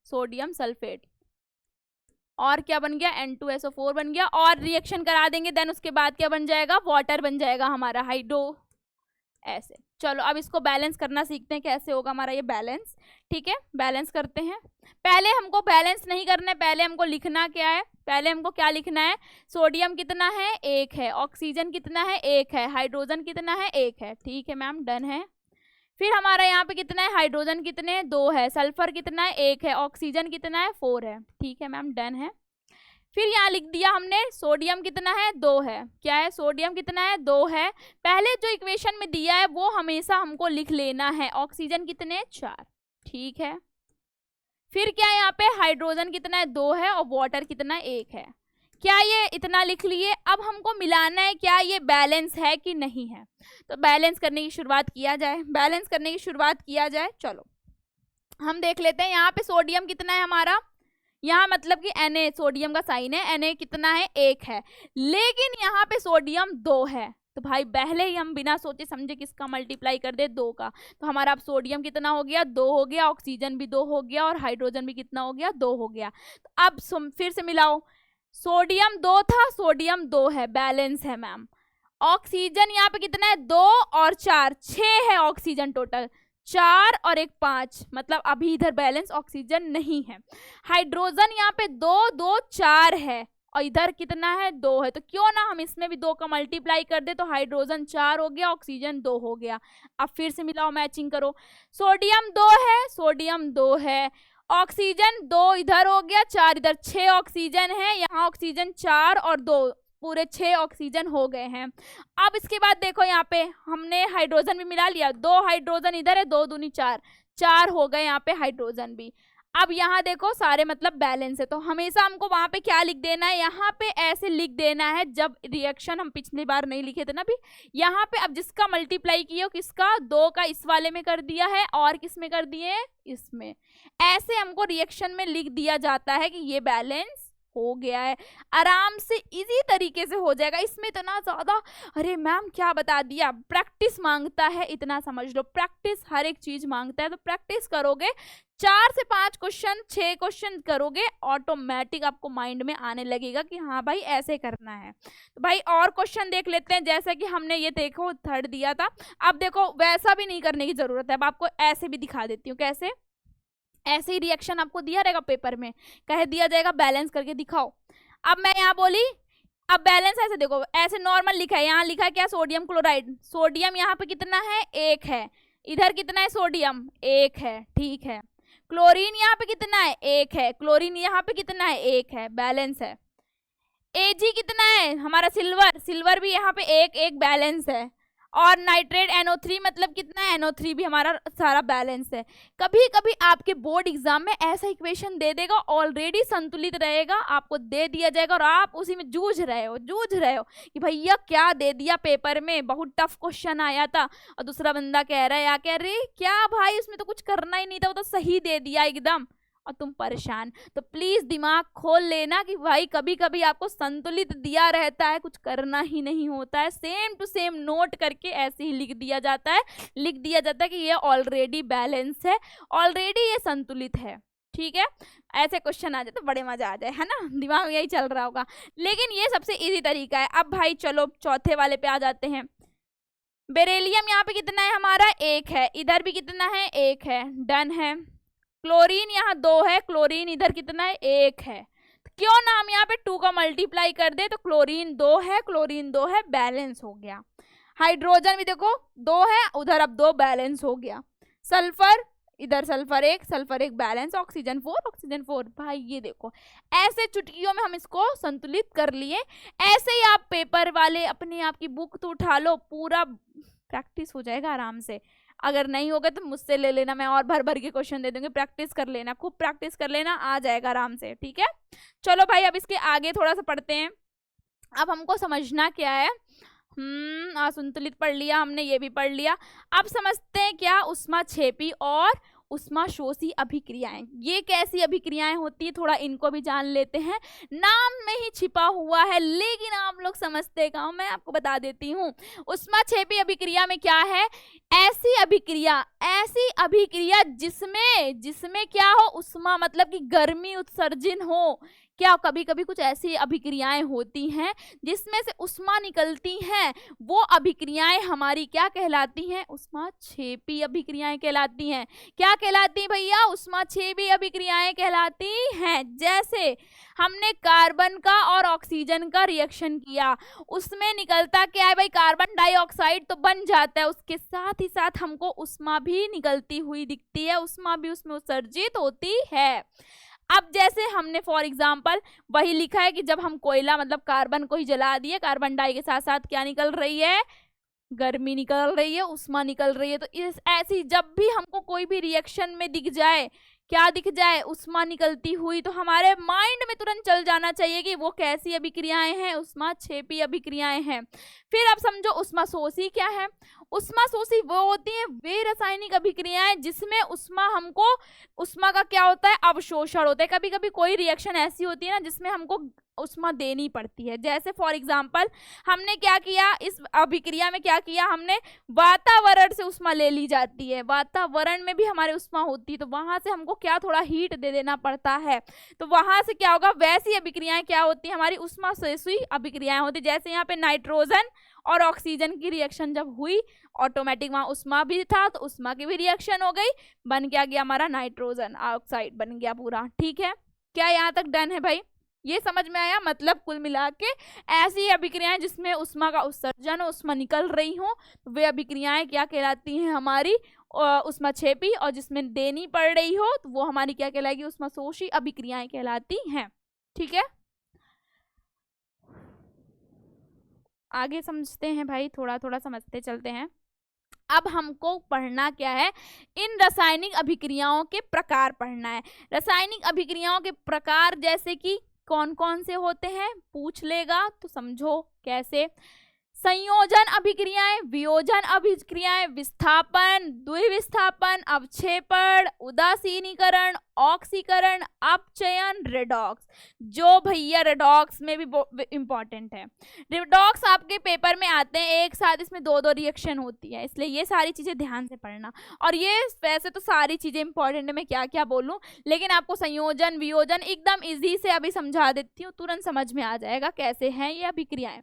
सोडियम सल्फेट, और क्या बन गया, N2SO4 बन गया, और रिएक्शन करा देंगे, देन उसके बाद क्या बन जाएगा, वाटर बन जाएगा हमारा, हाइड्रो ऐसे। चलो अब इसको बैलेंस करना सीखते हैं, कैसे होगा हमारा ये बैलेंस, ठीक है। बैलेंस करते हैं। पहले हमको बैलेंस नहीं करना है, पहले हमको लिखना क्या है, पहले हमको क्या लिखना है, सोडियम कितना है, 1 है, ऑक्सीजन कितना है, 1 है, हाइड्रोजन कितना है, 1 है, ठीक है मैम, डन है। फिर हमारा यहाँ पे कितना है, हाइड्रोजन कितने, 2 है, सल्फर कितना है, 1 है, ऑक्सीजन कितना है, 4 है, ठीक है मैम, डन है। फिर यहाँ लिख दिया हमने सोडियम कितना है, 2 है, क्या है, सोडियम कितना है, 2 है। पहले जो इक्वेशन में दिया है वो हमेशा हमको लिख लेना है, ऑक्सीजन कितने, 4, ठीक है। फिर क्या है, यहाँ पे हाइड्रोजन कितना है, 2 है, और वाटर कितना 1 है। क्या ये इतना लिख लिए। अब हमको मिलाना है क्या ये बैलेंस है कि नहीं है। तो बैलेंस करने की शुरुआत किया जाए, बैलेंस करने की शुरुआत किया जाए। चलो हम देख लेते हैं, यहाँ पे सोडियम कितना है हमारा, यहाँ मतलब कि Na सोडियम का साइन है, Na कितना है, 1 है, लेकिन यहाँ पे सोडियम 2 है। तो भाई पहले ही हम बिना सोचे समझे किसका मल्टीप्लाई कर दे, 2 का। तो हमारा अब सोडियम कितना हो गया, 2 हो गया, ऑक्सीजन भी 2 हो गया, और हाइड्रोजन भी कितना हो गया, 2 हो गया। तो अब फिर से मिलाओ, सोडियम 2 था, सोडियम 2 है, बैलेंस है मैम। ऑक्सीजन यहाँ पे कितना है, 2 और 4, 6 है ऑक्सीजन टोटल, 4 और 1 5, मतलब अभी इधर बैलेंस ऑक्सीजन नहीं है। हाइड्रोजन यहाँ पे 2 2 4 है, और इधर कितना है, 2 है। तो क्यों ना हम इसमें भी 2 का मल्टीप्लाई कर दे, तो हाइड्रोजन 4 हो गया, ऑक्सीजन 2 हो गया। अब फिर से मिलाओ, मैचिंग करो, सोडियम 2 है, सोडियम 2 है, ऑक्सीजन 2 इधर हो गया, 4 इधर, 6 ऑक्सीजन है, यहाँ ऑक्सीजन 4 और 2 पूरे 6 ऑक्सीजन हो गए हैं। अब इसके बाद देखो यहाँ पे हमने हाइड्रोजन भी मिला लिया, 2 हाइड्रोजन इधर है, 2 दूनी 4, 4 हो गए यहाँ पे हाइड्रोजन भी। अब यहाँ देखो सारे मतलब बैलेंस है, तो हमेशा हमको वहां पे क्या लिख देना है, यहाँ पे ऐसे लिख देना है, जब रिएक्शन हम पिछली बार नहीं लिखे थे ना भी, यहाँ पे अब जिसका मल्टीप्लाई किया हो, किसका, 2 का इस वाले में कर दिया है, और किस में कर दिए, इसमें। ऐसे हमको रिएक्शन में लिख दिया जाता है कि ये बैलेंस हो गया है, आराम से इजी तरीके से हो जाएगा। इसमें इतना ज्यादा अरे मैम क्या बता दिया, प्रैक्टिस मांगता है, इतना समझ लो, प्रैक्टिस हर एक चीज मांगता है। तो प्रैक्टिस करोगे, 4 से 5 क्वेश्चन 6 क्वेश्चन करोगे, ऑटोमेटिक आपको माइंड में आने लगेगा कि हाँ भाई ऐसे करना है। तो भाई और क्वेश्चन देख लेते हैं, जैसे कि हमने ये देखो 3rd दिया था। अब देखो वैसा भी नहीं करने की जरूरत है, अब आपको ऐसे भी दिखा देती हूँ कैसे। ऐसे ही रिएक्शन आपको दिया रहेगा पेपर में, कह दिया जाएगा बैलेंस करके दिखाओ। अब मैं यहाँ बोली, अब बैलेंस ऐसे देखो, ऐसे नॉर्मल लिखा है, यहाँ लिखा है क्या, सोडियम क्लोराइड, सोडियम यहाँ पे कितना है, 1 है, इधर कितना है, सोडियम 1 है, ठीक है। क्लोरीन यहाँ पे कितना है, 1 है, क्लोरीन यहाँ पे कितना है, 1 है, बैलेंस है। Ag कितना है हमारा, सिल्वर, सिल्वर भी यहाँ पे 1 1 बैलेंस है। और नाइट्रेट NO3 मतलब कितना है, NO3 भी हमारा सारा बैलेंस है। कभी कभी आपके बोर्ड एग्जाम में ऐसा इक्वेशन दे देगा, ऑलरेडी संतुलित रहेगा, आपको दे दिया जाएगा, और आप उसी में जूझ रहे हो कि भैया क्या दे दिया पेपर में, बहुत टफ क्वेश्चन आया था, और दूसरा बंदा कह रहा है या कह रही क्या भाई उसमें तो कुछ करना ही नहीं था, वो तो सही दे दिया एकदम, और तुम परेशान। तो प्लीज दिमाग खोल लेना कि भाई कभी कभी आपको संतुलित दिया रहता है, कुछ करना ही नहीं होता है, सेम टू सेम नोट करके ऐसे ही लिख दिया जाता है कि ये ऑलरेडी बैलेंस है, ऑलरेडी ये संतुलित है, ठीक है। ऐसे क्वेश्चन आ जाए तो बड़े मजा आ जाए, है ना, दिमाग में यही चल रहा होगा, लेकिन ये सबसे इजी तरीका है। अब भाई चलो चौथे वाले पे आ जाते हैं। बेरिलियम यहाँ पे कितना है हमारा, 1 है, इधर भी कितना है, 1 है, डन है। क्लोरीन यहाँ 2 है, क्लोरीन इधर कितना है, 1 है। तो क्यों ना हम यहाँ पे 2 का मल्टीप्लाई कर दे, तो क्लोरीन 2 है, क्लोरीन 2 है, बैलेंस हो गया। हाइड्रोजन भी देखो 2 है, उधर अब 2 बैलेंस हो गया। सल्फर इधर, सल्फर 1 बैलेंस, ऑक्सीजन 4 ऑक्सीजन 4। भाई ये देखो ऐसे चुटकियों में हम इसको संतुलित कर लिए। ऐसे ही आप पेपर वाले अपने आप की बुक तो उठा लो, पूरा प्रैक्टिस हो जाएगा आराम से। अगर नहीं होगा तो मुझसे ले लेना, मैं और भर भर के क्वेश्चन दे दूंगी, प्रैक्टिस कर लेना, खूब प्रैक्टिस कर लेना, आ जाएगा आराम से, ठीक है। चलो भाई अब इसके आगे थोड़ा सा पढ़ते हैं। अब हमको समझना क्या है, असंतुलित पढ़ लिया हमने, ये भी पढ़ लिया। अब समझते हैं क्या ऊष्माक्षेपी और ऊष्माशोषी अभिक्रियाएं, ये कैसी अभिक्रियाएं होती है, थोड़ा इनको भी जान लेते हैं। नाम में ही छिपा हुआ है लेकिन आप लोग समझते कहाँ, मैं आपको बता देती हूँ। ऊष्माक्षेपी अभिक्रिया में क्या है, ऐसी अभिक्रिया जिसमें क्या हो, ऊष्मा मतलब कि गर्मी उत्सर्जन हो। क्या कभी कभी कुछ ऐसी अभिक्रियाएं होती हैं जिसमें से ऊष्मा निकलती हैं, वो अभिक्रियाएं हमारी क्या कहलाती हैं, ऊष्माक्षेपी अभिक्रियाएं कहलाती हैं। क्या कहलाती हैं भैया, ऊष्माक्षेपी अभिक्रियाएं कहलाती हैं। जैसे हमने कार्बन का और ऑक्सीजन का रिएक्शन किया, उसमें निकलता क्या है भाई, कार्बन डाइऑक्साइड तो बन जाता है, उसके साथ ही साथ हमको ऊष्मा भी निकलती हुई दिखती है, ऊष्मा भी उसमें उत्सर्जित होती है। अब जैसे हमने फॉर एग्जाम्पल वही लिखा है कि जब हम कोयला मतलब कार्बन को ही जला दिए, कार्बन डाई के साथ साथ क्या निकल रही है, गर्मी निकल रही है, ऊष्मा निकल रही है। तो इस ऐसी जब भी हमको कोई भी रिएक्शन में दिख जाए, क्या दिख जाए, ऊष्मा निकलती हुई, तो हमारे माइंड में तुरंत चल जाना चाहिए कि वो कैसी अभिक्रियाएं हैं, ऊष्माक्षेपी अभिक्रियाएं हैं। फिर आप समझो ऊष्माशोषी क्या है। ऊष्माशोषी वो होती है वे रासायनिक अभिक्रियाएं जिसमें ऊष्मा का क्या होता है, अवशोषण होता है। कभी कभी कोई रिएक्शन ऐसी होती है ना जिसमें हमको ऊष्मा देनी पड़ती है। जैसे फॉर एग्जाम्पल हमने क्या किया, इस अभिक्रिया में क्या किया हमने, वातावरण से ऊष्मा ले ली जाती है, वातावरण में भी हमारे ऊष्मा होती है, तो वहां से हमको क्या थोड़ा हीट दे देना पड़ता है, तो वहां से क्या होगा, वैसी अभिक्रियाएं क्या होती है, हमारी ऊष्माशोषी अभिक्रियाएं होती है। जैसे यहाँ पे नाइट्रोजन और ऑक्सीजन की रिएक्शन जब हुई, ऑटोमेटिक वहां ऊष्मा भी था, तो ऊष्मा की भी रिएक्शन हो गई, बन क्या गया हमारा नाइट्रोजन ऑक्साइड बन गया पूरा। ठीक है, क्या यहाँ तक डन है भाई, ये समझ में आया। मतलब कुल मिला के ऐसी अभिक्रियाएं जिसमें ऊष्मा का उत्सर्जन, ऊष्मा निकल रही हो, वे अभिक्रियाएं क्या कहलाती हैं, हमारी ऊष्माक्षेपी, और जिसमें देनी पड़ रही हो तो वो हमारी क्या कहलाएगी, ऊष्माशोषी अभिक्रियाएं कहलाती हैं। ठीक है, आगे समझते हैं भाई, थोड़ा थोड़ा समझते चलते हैं। अब हमको पढ़ना क्या है, इन रासायनिक अभिक्रियाओं के प्रकार पढ़ना है। रासायनिक अभिक्रियाओं के प्रकार जैसे कि कौन कौन से होते हैं, पूछ लेगा तो समझो कैसे। संयोजन अभिक्रियाएं, वियोजन अभिक्रियाएं, विस्थापन, द्विविस्थापन, अवक्षेपण, उदासीनीकरण, ऑक्सीकरण, अपचयन, रेडॉक्स। जो भैया रेडॉक्स में भी इंपॉर्टेंट है, रेडॉक्स आपके पेपर में आते हैं एक साथ, इसमें दो दो रिएक्शन होती है, इसलिए ये सारी चीजें ध्यान से पढ़ना। और ये वैसे तो सारी चीजें इंपॉर्टेंट है, मैं क्या क्या बोलूं, लेकिन आपको संयोजन वियोजन एकदम इजी से अभी समझा देती हूँ, तुरंत समझ में आ जाएगा कैसे हैं ये अभिक्रियाएं।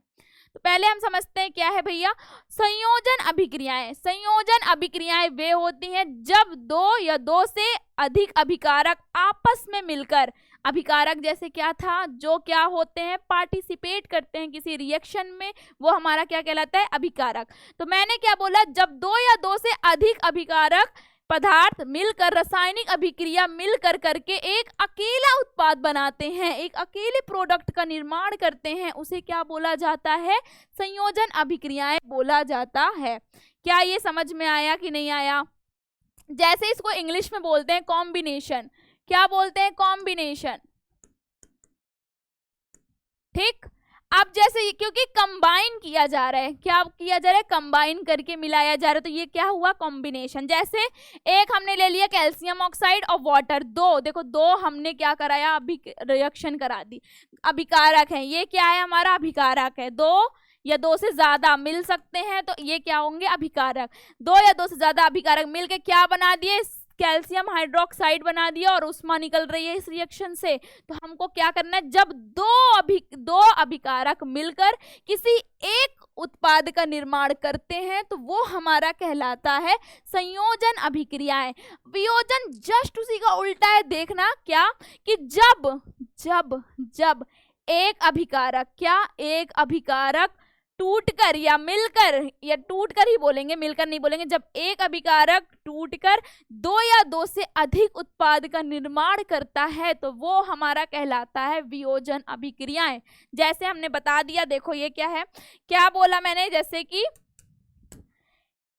तो पहले हम समझते हैं क्या है भैया, संयोजन अभिक्रियाएं। संयोजन अभिक्रियाएं वे होती हैं जब दो या दो से अधिक अभिकारक आपस में मिलकर, अभिकारक जैसे क्या था, जो क्या होते हैं, पार्टिसिपेट करते हैं किसी रिएक्शन में, वो हमारा क्या कहलाता है, अभिकारक। तो मैंने क्या बोला, जब दो या दो से अधिक अभिकारक पदार्थ मिलकर रासायनिक अभिक्रिया मिलकर करके एक अकेला उत्पाद बनाते हैं, एक अकेले प्रोडक्ट का निर्माण करते हैं, उसे क्या बोला जाता है, संयोजन अभिक्रियाएं बोला जाता है। क्या ये समझ में आया कि नहीं आया। जैसे इसको इंग्लिश में बोलते हैं कॉम्बिनेशन, क्या बोलते हैं, कॉम्बिनेशन। ठीक, अब जैसे क्योंकि कंबाइन किया जा रहा है, क्या किया जा रहा है, कंबाइन करके मिलाया जा रहा है, तो ये क्या हुआ, कॉम्बिनेशन। जैसे एक हमने ले लिया कैल्शियम ऑक्साइड और वाटर, दो देखो, दो हमने क्या कराया, अभी रिएक्शन करा दी, अभिकारक है, ये क्या है हमारा, अभिकारक है। दो या दो से ज्यादा मिल सकते हैं तो ये क्या होंगे, अभिकारक। दो या दो से ज्यादा अभिकारक मिलके क्या बना दिए, कैल्शियम हाइड्रोक्साइड बना दिया, और ऊष्मा निकल रही है इस रिएक्शन से। तो हमको क्या करना है, जब दो अभिकारक मिलकर किसी एक उत्पाद का निर्माण करते हैं तो वो हमारा कहलाता है संयोजन अभिक्रियाएं। वियोजन जस्ट उसी का उल्टा है, देखना क्या, कि जब जब जब एक अभिकारक, क्या, एक अभिकारक टूटकर या मिलकर, या टूटकर ही बोलेंगे, मिलकर नहीं बोलेंगे, जब एक अभिकारक टूटकर दो या दो से अधिक उत्पाद का निर्माण करता है तो वो हमारा कहलाता है वियोजन अभिक्रियाएं। जैसे हमने बता दिया, देखो ये क्या है, क्या बोला मैंने, जैसे कि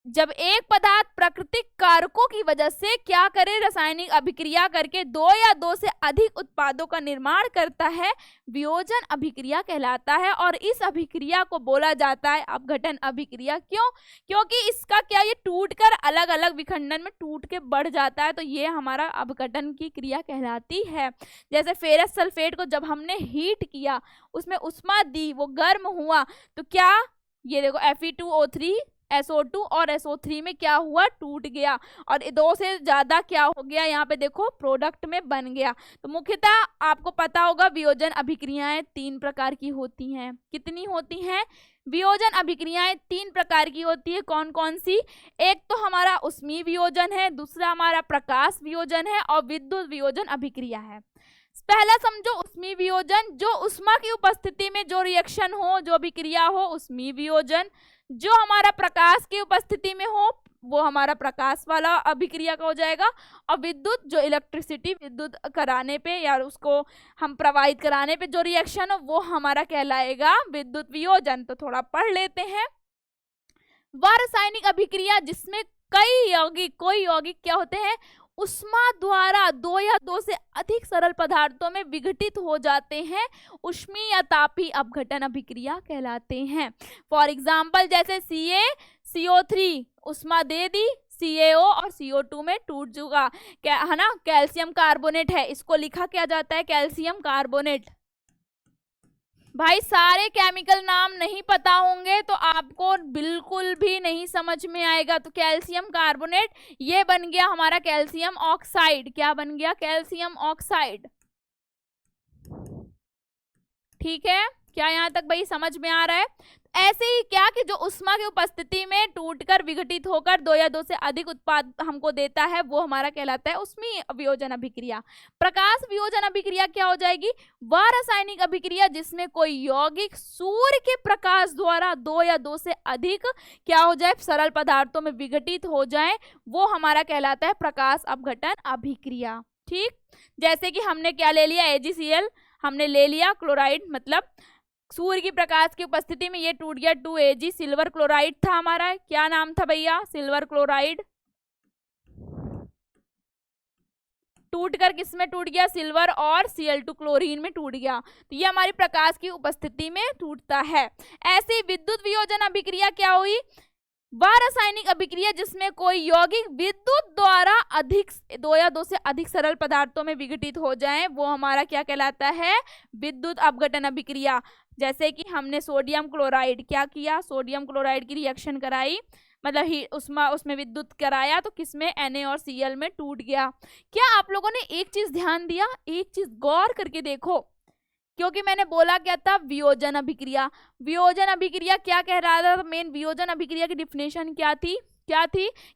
जब एक पदार्थ प्राकृतिक कारकों की वजह से क्या करे, रासायनिक अभिक्रिया करके दो या दो से अधिक उत्पादों का निर्माण करता है, वियोजन अभिक्रिया कहलाता है। और इस अभिक्रिया को बोला जाता है अपघटन अभिक्रिया। क्यों? क्योंकि इसका क्या, ये टूटकर अलग अलग विखंडन में टूट के बढ़ जाता है, तो ये हमारा अपघटन की क्रिया कहलाती है। जैसे फेरस सल्फेट को जब हमने हीट किया, उसमें उष्मा दी, वो गर्म हुआ, तो क्या, ये देखो Fe2O3 SO2 और SO3 में क्या हुआ, टूट गया, और दो से ज्यादा क्या हो गया, यहाँ पे देखो प्रोडक्ट में बन गया। तो मुख्यतः आपको पता होगा वियोजन अभिक्रियाएं 3 प्रकार की होती हैं। कितनी होती हैं? वियोजन अभिक्रियाएं 3 प्रकार की होती है। कौन कौन सी? एक तो हमारा उष्मीय वियोजन है, दूसरा हमारा प्रकाश वियोजन है, और विद्युत वियोजन अभिक्रिया है। पहला समझो उष्मीय वियोजन, जो उष्मा की उपस्थिति में जो रिएक्शन हो, जो अभिक्रिया हो, उष्मीय वियोजन। जो हमारा प्रकाश की उपस्थिति में हो, वो हमारा प्रकाश वाला अभिक्रिया का हो जाएगा। और विद्युत, जो इलेक्ट्रिसिटी विद्युत कराने पे या उसको हम प्रवाहित कराने पे जो रिएक्शन हो, वो हमारा कहलाएगा विद्युत वियोजन। तो थोड़ा पढ़ लेते हैं। वह रासायनिक अभिक्रिया जिसमें कोई यौगिक क्या होते हैं, उष्मा द्वारा दो या दो से अधिक सरल पदार्थों में विघटित हो जाते हैं, उष्मीय या तापीय अपघटन अभिक्रिया कहलाते हैं। फॉर एग्जाम्पल, जैसे CaCO3 उष्मा दे दी, CaO और CO2 में टूट चुका, क्या है ना, कैल्शियम कार्बोनेट है, इसको लिखा क्या जाता है, कैल्शियम कार्बोनेट। भाई सारे केमिकल नाम नहीं पता होंगे तो आपको बिल्कुल भी नहीं समझ में आएगा। तो कैल्शियम कार्बोनेट, ये बन गया हमारा कैल्शियम ऑक्साइड। क्या बन गया? Calcium oxide. ठीक है, क्या यहाँ तक भाई समझ में आ रहा है? ऐसे ही क्या कि जो उष्मा की उपस्थिति में टूटकर विघटित होकर दो या दो से अधिक उत्पाद हमको देता है, वो हमारा कहलाता है उष्मीय वियोजन अभिक्रिया। प्रकाश वियोजन अभिक्रिया क्या हो जाएगी? वह रासायनिक अभिक्रिया जिसमें कोई यौगिक सूर्य के प्रकाश द्वारा दो या दो से अधिक क्या हो जाए, सरल पदार्थों में विघटित हो जाए, वो हमारा कहलाता है प्रकाश अपघटन अभिक्रिया। ठीक, जैसे कि हमने क्या ले लिया, AgCl हमने ले लिया, क्लोराइड, मतलब सूर्य की प्रकाश की उपस्थिति में ये टूट गया 2Ag, सिल्वर क्लोराइड था हमारा। क्या नाम था भैया? Silver chloride. टूट कर किस में टूट गया? सिल्वर और Cl2 क्लोरीन में टूट गया। तो ये हमारी प्रकाश की उपस्थिति में टूटता है। ऐसी विद्युत वियोजन अभिक्रिया क्या हुई? वह रासायनिक अभिक्रिया जिसमें कोई यौगिक विद्युत द्वारा अधिक दो या दो से अधिक सरल पदार्थों में विघटित हो जाएं, वो हमारा क्या कहलाता है? विद्युत अपघटन अभिक्रिया। जैसे कि हमने सोडियम क्लोराइड क्या किया, सोडियम क्लोराइड की रिएक्शन कराई, मतलब उसमें विद्युत कराया, तो किसमें? Na और Cl में टूट गया। क्या आप लोगों ने एक चीज ध्यान दिया? एक चीज गौर करके देखो, क्योंकि मैंने बोला क्या था, वियोजन अभिक्रिया। वियोजन अभिक्रिया क्या कह रहा था? मेन वियोजन अभिक्रिया की डिफिनेशन क्या थी?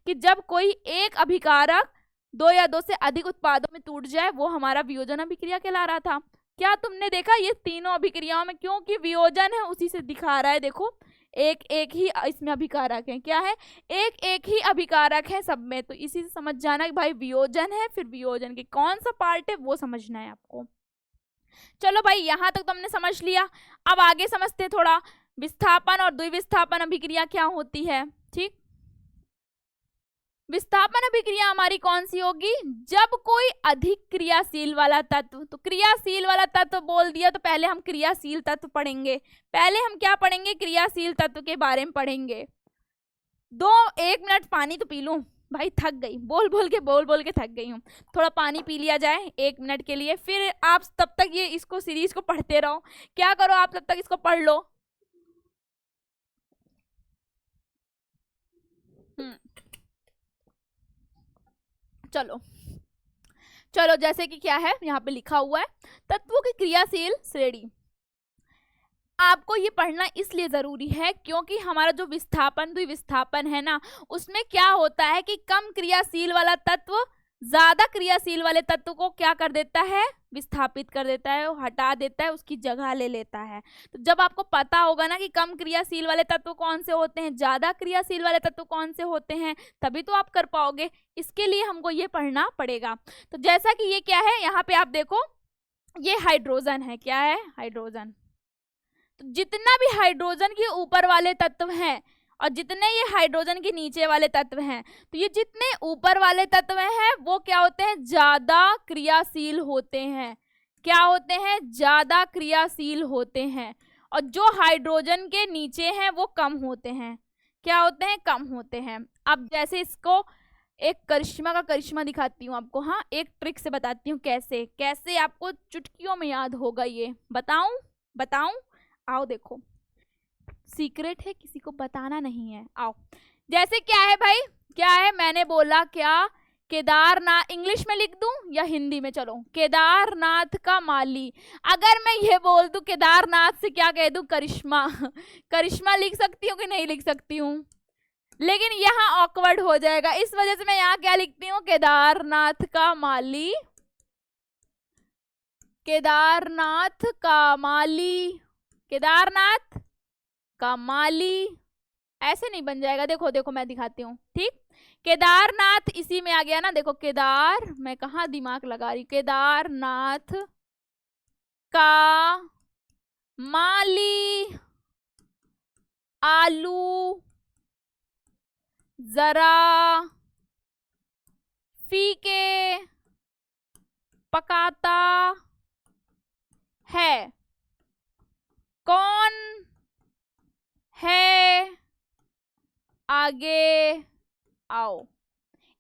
कि जब कोई एक अभिकारक दो या दो से अधिक उत्पादों में टूट जाए, वो हमारा वियोजन अभिक्रिया कहला रहा था। क्या तुमने देखा ये तीनों अभिक्रियाओं में क्योंकि वियोजन है, उसी से दिखा रहा है। देखो एक एक ही इसमें अभिकारक है। क्या है? एक एक ही अभिकारक है सब में। तो इसी से समझ जाना कि भाई वियोजन है, फिर वियोजन के कौन सा पार्ट है वो समझना है आपको। चलो भाई यहाँ तक तो हमने समझ लिया। अब आगे समझते हैं थोड़ा, विस्थापन और द्विविस्थापन अभिक्रिया क्या होती है। ठीक, विस्थापन अभिक्रिया हमारी कौन सी होगी? जब कोई अधिक क्रियाशील वाला तत्व, तो क्रियाशील वाला तत्व बोल दिया तो पहले हम क्रियाशील तत्व पढ़ेंगे। पहले हम क्या पढ़ेंगे? क्रियाशील तत्व के बारे में पढ़ेंगे। 1 मिनट पानी तो पी लूं भाई, थक गई, बोल बोल के थक गई हूँ। थोड़ा पानी पी लिया जाए 1 मिनट के लिए, फिर आप तब तक ये इसको सीरीज को पढ़ते रहो। क्या करो आप तब तक इसको पढ़ लो। चलो जैसे कि क्या है यहाँ पे लिखा हुआ है, तत्वों की क्रियाशील श्रेणी। आपको ये पढ़ना इसलिए जरूरी है क्योंकि हमारा जो विस्थापन द्विविस्थापन है ना, उसमें क्या होता है कि कम क्रियाशील वाला तत्व ज्यादा क्रियाशील वाले तत्व को क्या कर देता है? विस्थापित कर देता है, हटा देता है, उसकी जगह ले लेता है। तो जब आपको पता होगा ना कि कम क्रियाशील वाले तत्व कौन से होते हैं, ज्यादा क्रियाशील वाले तत्व कौन से होते हैं, तभी तो आप कर पाओगे। इसके लिए हमको ये पढ़ना पड़ेगा। तो जैसा कि ये क्या है, यहाँ पे आप देखो, ये हाइड्रोजन है। क्या है? हाइड्रोजन। तो जितना भी हाइड्रोजन के ऊपर वाले तत्व हैं और जितने ये हाइड्रोजन के नीचे वाले तत्व हैं, तो ये जितने ऊपर वाले तत्व हैं वो क्या होते हैं, ज्यादा क्रियाशील होते हैं। क्या होते हैं, ज्यादा क्रियाशील होते हैं। और जो हाइड्रोजन के नीचे हैं वो कम होते हैं। क्या होते हैं, कम होते हैं। अब जैसे इसको एक करिश्मा का करिश्मा दिखाती हूँ आपको। हाँ, एक ट्रिक से बताती हूँ कैसे कैसे आपको चुटकियों में याद होगा ये। बताऊं? आओ देखो, सीक्रेट है, किसी को बताना नहीं है। आओ, जैसे क्या है भाई, क्या है, मैंने बोला क्या, केदारनाथ। इंग्लिश में लिख दूं या हिंदी में? चलो, केदारनाथ का माली। अगर मैं ये बोल दूं केदारनाथ से क्या कह दूं, करिश्मा। करिश्मा लिख सकती हूँ कि नहीं लिख सकती हूँ? लेकिन यहाँ ऑकवर्ड हो जाएगा, इस वजह से मैं यहाँ क्या लिखती हूँ, केदारनाथ का माली। केदारनाथ का माली, केदारनाथ का माली। ऐसे नहीं बन जाएगा, देखो देखो मैं दिखाती हूँ। ठीक, केदारनाथ इसी में आ गया ना, देखो केदार, मैं कहाँ दिमाग लगा रही, केदारनाथ का माली आलू जरा फीके पकाता है, कौन है, आगे आओ।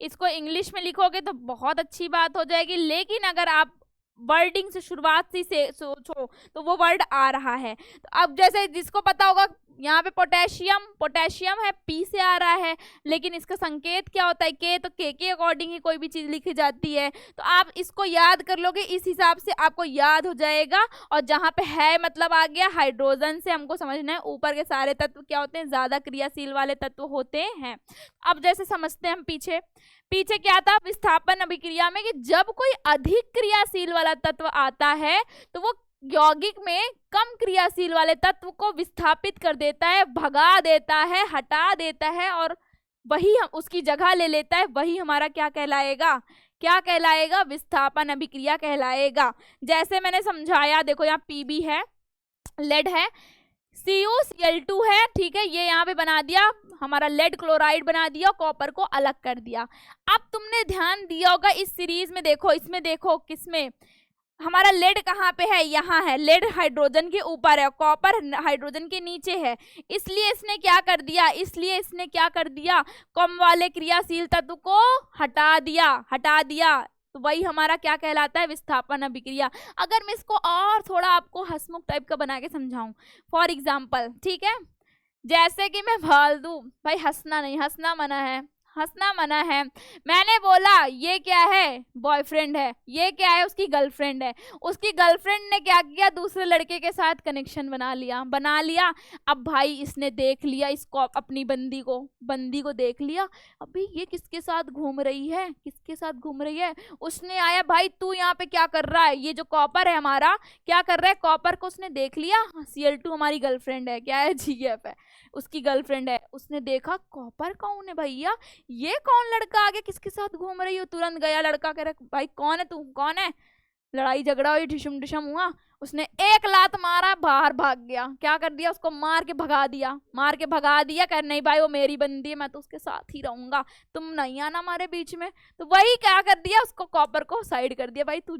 इसको इंग्लिश में लिखोगे तो बहुत अच्छी बात हो जाएगी, लेकिन अगर आप वर्डिंग से शुरुआत से सोचो तो वो वर्ड आ रहा है। तो अब जैसे जिसको पता होगा, यहाँ पे पोटेशियम, पोटेशियम है, पी से आ रहा है, लेकिन इसका संकेत क्या होता है, के, तो के अकॉर्डिंग ही कोई भी चीज लिखी जाती है। तो आप इसको याद कर लोगे, इस हिसाब से आपको याद हो जाएगा। और जहाँ पे है मतलब आ गया हाइड्रोजन से, हमको समझना है ऊपर के सारे तत्व क्या होते हैं, ज्यादा क्रियाशील वाले तत्व होते हैं। अब जैसे समझते हैं हम पीछे क्या था विस्थापन अभिक्रिया में, कि जब कोई अधिक क्रियाशील वाला तत्व आता है तो वो यौगिक में कम क्रियाशील वाले तत्व को विस्थापित कर देता है, भगा देता है, हटा देता है, और वही हम उसकी जगह ले लेता है। वही हमारा क्या कहलाएगा, क्या कहलाएगा, विस्थापन अभिक्रिया कहलाएगा। जैसे मैंने समझाया, देखो यहाँ Pb है, लेड है, CuCl2 है, ठीक है, ये यहाँ पे बना दिया, हमारा लेड क्लोराइड बना दिया, कॉपर को अलग कर दिया। अब तुमने ध्यान दिया होगा इस सीरीज में, देखो इसमें, देखो किसमें हमारा लेड कहाँ पे है, यहाँ है, लेड हाइड्रोजन के ऊपर है, कॉपर हाइड्रोजन के नीचे है। इसलिए इसने क्या कर दिया, कम वाले क्रियाशील तत्व को हटा दिया। तो वही हमारा क्या कहलाता है, विस्थापन अभिक्रिया। अगर मैं इसको और थोड़ा आपको हंसमुख टाइप का बना के समझाऊं, फॉर एग्जाम्पल, ठीक है, जैसे कि मैं बोल दूं, भाई हंसना नहीं, हंसना मना है। मैंने बोला ये क्या है, बॉयफ्रेंड है, ये क्या है, उसकी गर्लफ्रेंड है। उसकी गर्लफ्रेंड ने क्या किया, दूसरे लड़के के साथ कनेक्शन बना लिया। अब भाई इसने देख लिया इसको, अपनी बंदी को देख लिया, अभी ये किसके साथ घूम रही है, उसने आया, भाई तू यहाँ पे क्या कर रहा है, ये जो कॉपर है हमारा क्या कर रहा है, कॉपर को उसने देख लिया, Cl2 हमारी गर्लफ्रेंड है, क्या है, Gf है, उसकी गर्लफ्रेंड है। उसने देखा कॉपर कौन है भैया, ये कौन लड़का आगे किसके साथ घूम रही हो, तुरंत गया लड़का, कह रहा भाई कौन है तू, कौन है, लड़ाई झगड़ा हुई, ढिशम हुआ, उसने एक लात मारा, बाहर भाग गया। क्या कर दिया, उसको मार के भगा दिया, कह नहीं भाई वो मेरी बंदी है, मैं तो उसके साथ ही रहूंगा, तुम नहीं आना हमारे बीच में। तो वही क्या कर दिया, उसको कॉपर को साइड कर दिया, भाई तू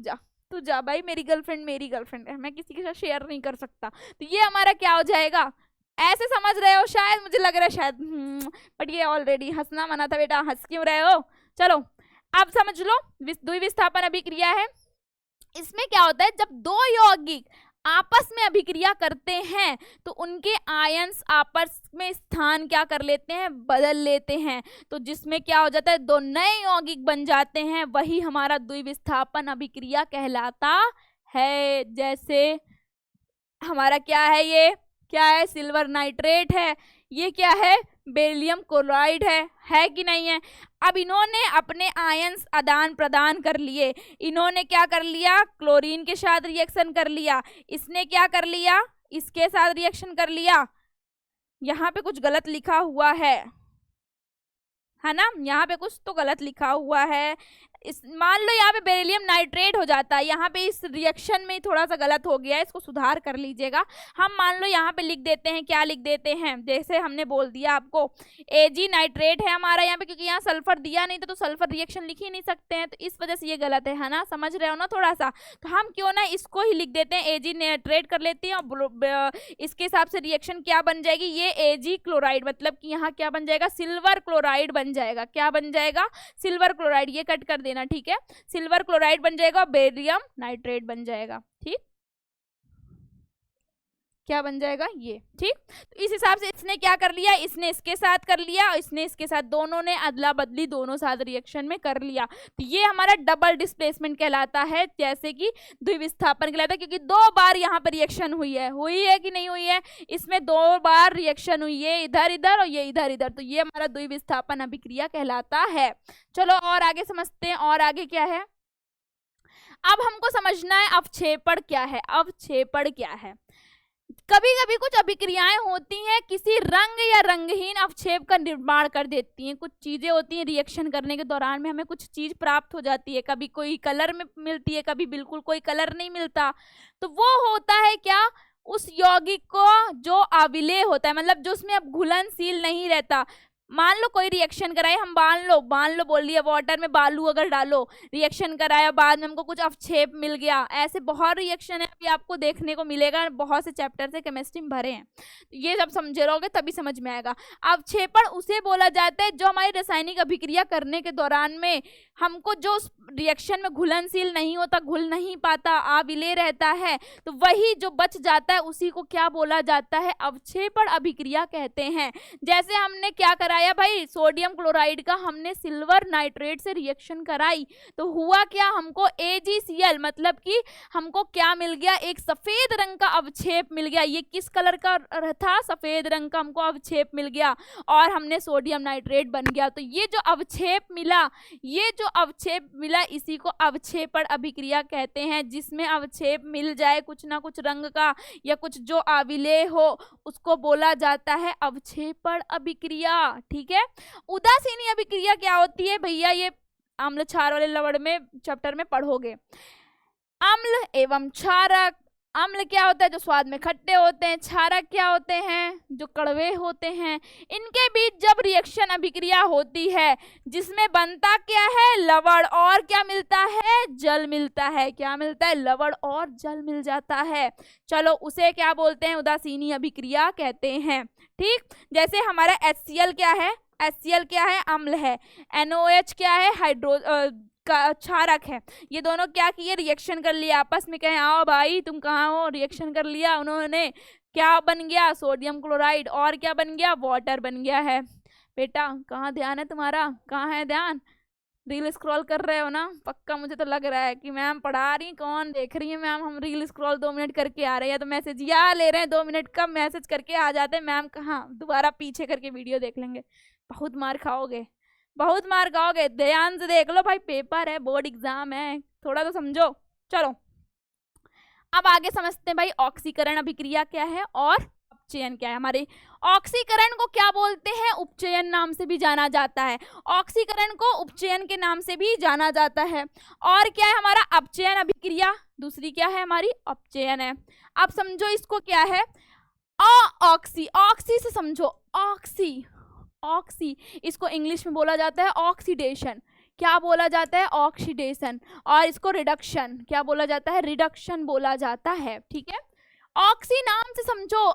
जा भाई, मेरी गर्लफ्रेंड है, मैं किसी के साथ शेयर नहीं कर सकता। तो ये हमारा क्या हो जाएगा, ऐसे समझ रहे हो शायद, मुझे लग रहा है शायद, बट ये ऑलरेडी हंसना मना था बेटा, हंस क्यों रहे हो। चलो अब समझ लो, द्विविस्थापन अभिक्रिया है। इसमें क्या होता है, जब दो यौगिक आपस में अभिक्रिया करते हैं तो उनके आयंस आपस में स्थान क्या कर लेते हैं, बदल लेते हैं। तो जिसमें क्या हो जाता है, दो नए यौगिक बन जाते हैं, वही हमारा द्विविस्थापन अभिक्रिया कहलाता है। जैसे हमारा क्या है, ये क्या है, सिल्वर नाइट्रेट है, ये क्या है, बेरिलियम क्लोराइड है कि नहीं है। अब इन्होंने अपने आयंस आदान प्रदान कर लिए, इन्होंने क्या कर लिया, क्लोरीन के साथ रिएक्शन कर लिया, इसने क्या कर लिया, इसके साथ रिएक्शन कर लिया। यहाँ पे कुछ गलत लिखा हुआ है ना, यहाँ पे कुछ तो गलत लिखा हुआ है, मान लो यहाँ पे बेरिलियम नाइट्रेट हो जाता है, यहाँ पे इस रिएक्शन में थोड़ा सा गलत हो गया है, इसको सुधार कर लीजिएगा। हम मान लो यहाँ पे लिख देते हैं, क्या लिख देते हैं, जैसे हमने बोल दिया आपको Ag नाइट्रेट है हमारा यहाँ पे, क्योंकि यहाँ सल्फर दिया नहीं था तो सल्फर रिएक्शन लिख ही नहीं सकते हैं, तो इस वजह से ये गलत है ना, समझ रहे हो ना थोड़ा सा। तो हम क्यों ना इसको ही लिख देते हैं, Ag नाइट्रेट कर लेते हैं, और इसके हिसाब से रिएक्शन क्या बन जाएगी, ये Ag क्लोराइड, मतलब कि यहाँ क्या बन जाएगा, सिल्वर क्लोराइड बन जाएगा। क्या बन जाएगा, सिल्वर क्लोराइड, ये कट कर देना, ठीक है, सिल्वर क्लोराइड बन जाएगा, बेरियम नाइट्रेट बन जाएगा। ठीक, क्या बन जाएगा ये, ठीक। तो इस हिसाब से इसने क्या कर लिया, इसने इसके साथ कर लिया, इसने इसके साथ, दोनों ने अदला बदली दोनों साथ रिएक्शन में कर लिया। तो ये हमारा डबल डिस्प्लेसमेंट कहलाता है, जैसे कि द्विविस्थापन कहलाता है, क्योंकि 2 बार यहाँ पर रिएक्शन हुई है कि नहीं हुई है, इसमें 2 बार रिएक्शन हुई है, इधर इधर और ये इधर इधर, तो ये हमारा द्विविस्थापन अभिक्रिया कहलाता है। चलो और आगे समझते हैं, और आगे क्या है, अब हमको समझना है अवक्षेपण क्या है। अवक्षेपण क्या है, कभी कभी कुछ अभिक्रियाएं होती हैं किसी रंग या रंगहीन अवक्षेप का निर्माण कर देती हैं। कुछ चीजें होती हैं रिएक्शन करने के दौरान में हमें कुछ चीज प्राप्त हो जाती है, कभी कोई कलर में मिलती है, कभी बिल्कुल कोई कलर नहीं मिलता। तो वो होता है क्या, उस यौगिक को जो अविलेय होता है, मतलब जो उसमें अब घुलनशील नहीं रहता। मान लो कोई रिएक्शन कराए, हम मान लो बोल दिया वाटर में बालू अगर डालो, रिएक्शन कराया, बाद में हमको कुछ अवक्षेप मिल गया, ऐसे बहुत रिएक्शन है अभी आपको देखने को मिलेगा, बहुत से चैप्टर से केमिस्ट्री में भरे हैं, ये जब समझे रहोगे तभी समझ में आएगा। अवक्षेपण उसे बोला जाता है जो हमारी रासायनिक अभिक्रिया करने के दौरान में हमको जो रिएक्शन में घुलनशील नहीं होता, घुल नहीं पाता, अविलेय रहता है, तो वही जो बच जाता है उसी को क्या बोला जाता है, अवक्षेपण अभिक्रिया कहते हैं। जैसे हमने क्या कराया भाई, सोडियम क्लोराइड का हमने सिल्वर नाइट्रेट से रिएक्शन कराई, तो हुआ क्या, हमको AgCl, मतलब कि हमको क्या मिल गया, एक सफेद रंग का अवक्षेप मिल गया। ये किस कलर का था, सफेद रंग का हमको अवक्षेप मिल गया, और हमने सोडियम नाइट्रेट बन गया। तो ये जो अवक्षेप मिला, ये जो अवक्षेप मिला, इसी को अवक्षेपण अभिक्रिया कहते हैं। जिसमें अवक्षेप मिल जाए कुछ ना कुछ रंग का या कुछ जो अविलेय हो, उसको बोला जाता है अवक्षेपण अभिक्रिया। ठीक है, उदासीनी अभिक्रिया क्या होती है भैया, ये अम्ल क्षार वाले लवण में चैप्टर में पढ़ोगे। अम्ल एवं क्षारक, अम्ल क्या होता है, जो स्वाद में खट्टे होते हैं, क्षारक क्या होते हैं, जो कड़वे होते हैं। इनके बीच जब रिएक्शन अभिक्रिया होती है, जिसमें बनता क्या है, लवण, और क्या मिलता है, जल मिलता है। क्या मिलता है, लवण और जल मिल जाता है। चलो उसे क्या बोलते हैं, उदासीनी अभिक्रिया कहते हैं। ठीक, जैसे हमारा HCl क्या है, HCl क्या है, अम्ल है, NOH क्या है, क्षारक है। ये दोनों क्या किए, रिएक्शन कर लिया, आपस में कहे आओ भाई तुम कहाँ हो, रिएक्शन कर लिया उन्होंने, क्या बन गया, सोडियम क्लोराइड, और क्या बन गया, वाटर बन गया है। बेटा कहाँ ध्यान है तुम्हारा, कहाँ है ध्यान, रील स्क्रॉल कर रहे हो ना पक्का, मुझे तो लग रहा है कि मैम पढ़ा रही, कौन देख रही है मैम, हम रील स्क्रॉल 2 मिनट करके आ रहे हैं, तो मैसेज या ले रहे हैं 2 मिनट का मैसेज करके आ जाते हैं, मैम कहाँ, दोबारा पीछे करके वीडियो देख लेंगे, बहुत मार खाओगे, बहुत मार खाओगे, ध्यान से देख लो भाई, पेपर है, बोर्ड एग्जाम है, थोड़ा तो समझो। चलो अब आगे समझते हैं भाई ऑक्सीकरण अभिक्रिया क्या है और उपचयन क्या है। हमारे ऑक्सीकरण को क्या बोलते हैं, उपचयन नाम से भी जाना जाता है, ऑक्सीकरण को उपचयन के नाम से भी जाना जाता है। और क्या है हमारा अपचयन अभिक्रिया, दूसरी क्या है हमारी अपचयन है। अब समझो इसको क्या है, ऑक्सी, ऑक्सी से समझो, ऑक्सी, ऑक्सी, इसको इंग्लिश में बोला जाता है ऑक्सीडेशन, क्या बोला जाता है, ऑक्सीडेशन, और इसको रिडक्शन, क्या बोला जाता है, रिडक्शन बोला जाता है। ठीक है, ऑक्सी नाम से समझो,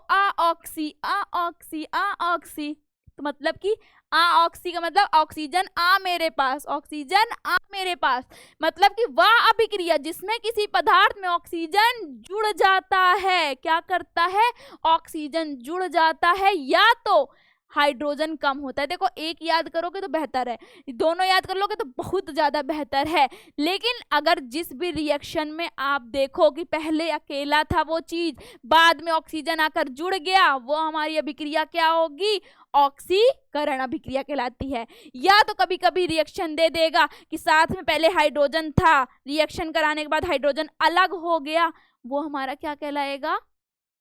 ऑक्सी, ऑक्सी, ऑक्सी, तो मतलब कि ऑक्सी का मतलब ऑक्सीजन आ मेरे पास, ऑक्सीजन आ मेरे पास, मतलब कि वह अभिक्रिया जिसमें किसी पदार्थ में ऑक्सीजन जुड़ जाता है, क्या करता है, ऑक्सीजन जुड़ जाता है, या तो हाइड्रोजन कम होता है। देखो एक याद करोगे तो बेहतर है, दोनों याद कर लोगे तो बहुत ज़्यादा बेहतर है। लेकिन अगर जिस भी रिएक्शन में आप देखो कि पहले अकेला था वो चीज़, बाद में ऑक्सीजन आकर जुड़ गया, वो हमारी अभिक्रिया क्या होगी, ऑक्सीकरण अभिक्रिया कहलाती है। या तो कभी कभी रिएक्शन दे देगा कि साथ में पहले हाइड्रोजन था, रिएक्शन कराने के बाद हाइड्रोजन अलग हो गया, वो हमारा क्या कहलाएगा,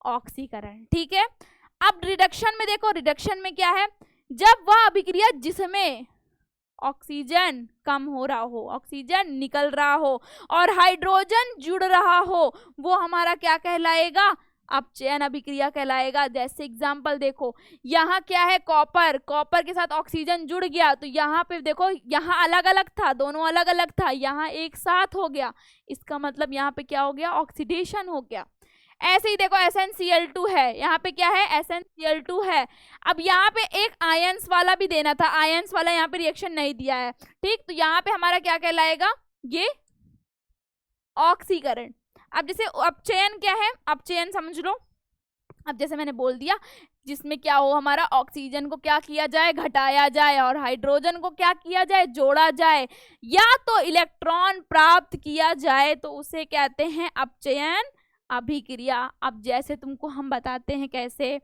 ऑक्सीकरण। ठीक है, अब रिडक्शन में देखो, रिडक्शन में क्या है, जब वह अभिक्रिया जिसमें ऑक्सीजन कम हो रहा हो, ऑक्सीजन निकल रहा हो और हाइड्रोजन जुड़ रहा हो, वो हमारा क्या कहलाएगा? अपचयन अभिक्रिया कहलाएगा। जैसे एग्जाम्पल देखो, यहाँ क्या है? कॉपर, कॉपर के साथ ऑक्सीजन जुड़ गया तो यहाँ पे देखो, यहाँ अलग अलग था, दोनों अलग अलग था, यहाँ एक साथ हो गया, इसका मतलब यहाँ पे क्या हो गया? ऑक्सीडेशन हो गया। ऐसे ही देखो SnCl2 है, यहाँ पे क्या है? SnCl2 है। अब यहाँ पे एक आयंस वाला भी देना था, आयंस वाला यहाँ पे रिएक्शन नहीं दिया है, ठीक, तो यहाँ पे हमारा क्या कहलाएगा? ये ऑक्सीकरण। अब जैसे अपचयन क्या है? अपचयन समझ लो, अब जैसे मैंने बोल दिया, जिसमें क्या हो, हमारा ऑक्सीजन को क्या किया जाए? घटाया जाए, और हाइड्रोजन को क्या किया जाए? जोड़ा जाए, या तो इलेक्ट्रॉन प्राप्त किया जाए, तो उसे कहते हैं अपचयन अभिक्रिया। अब जैसे तुमको हम बताते हैं कैसे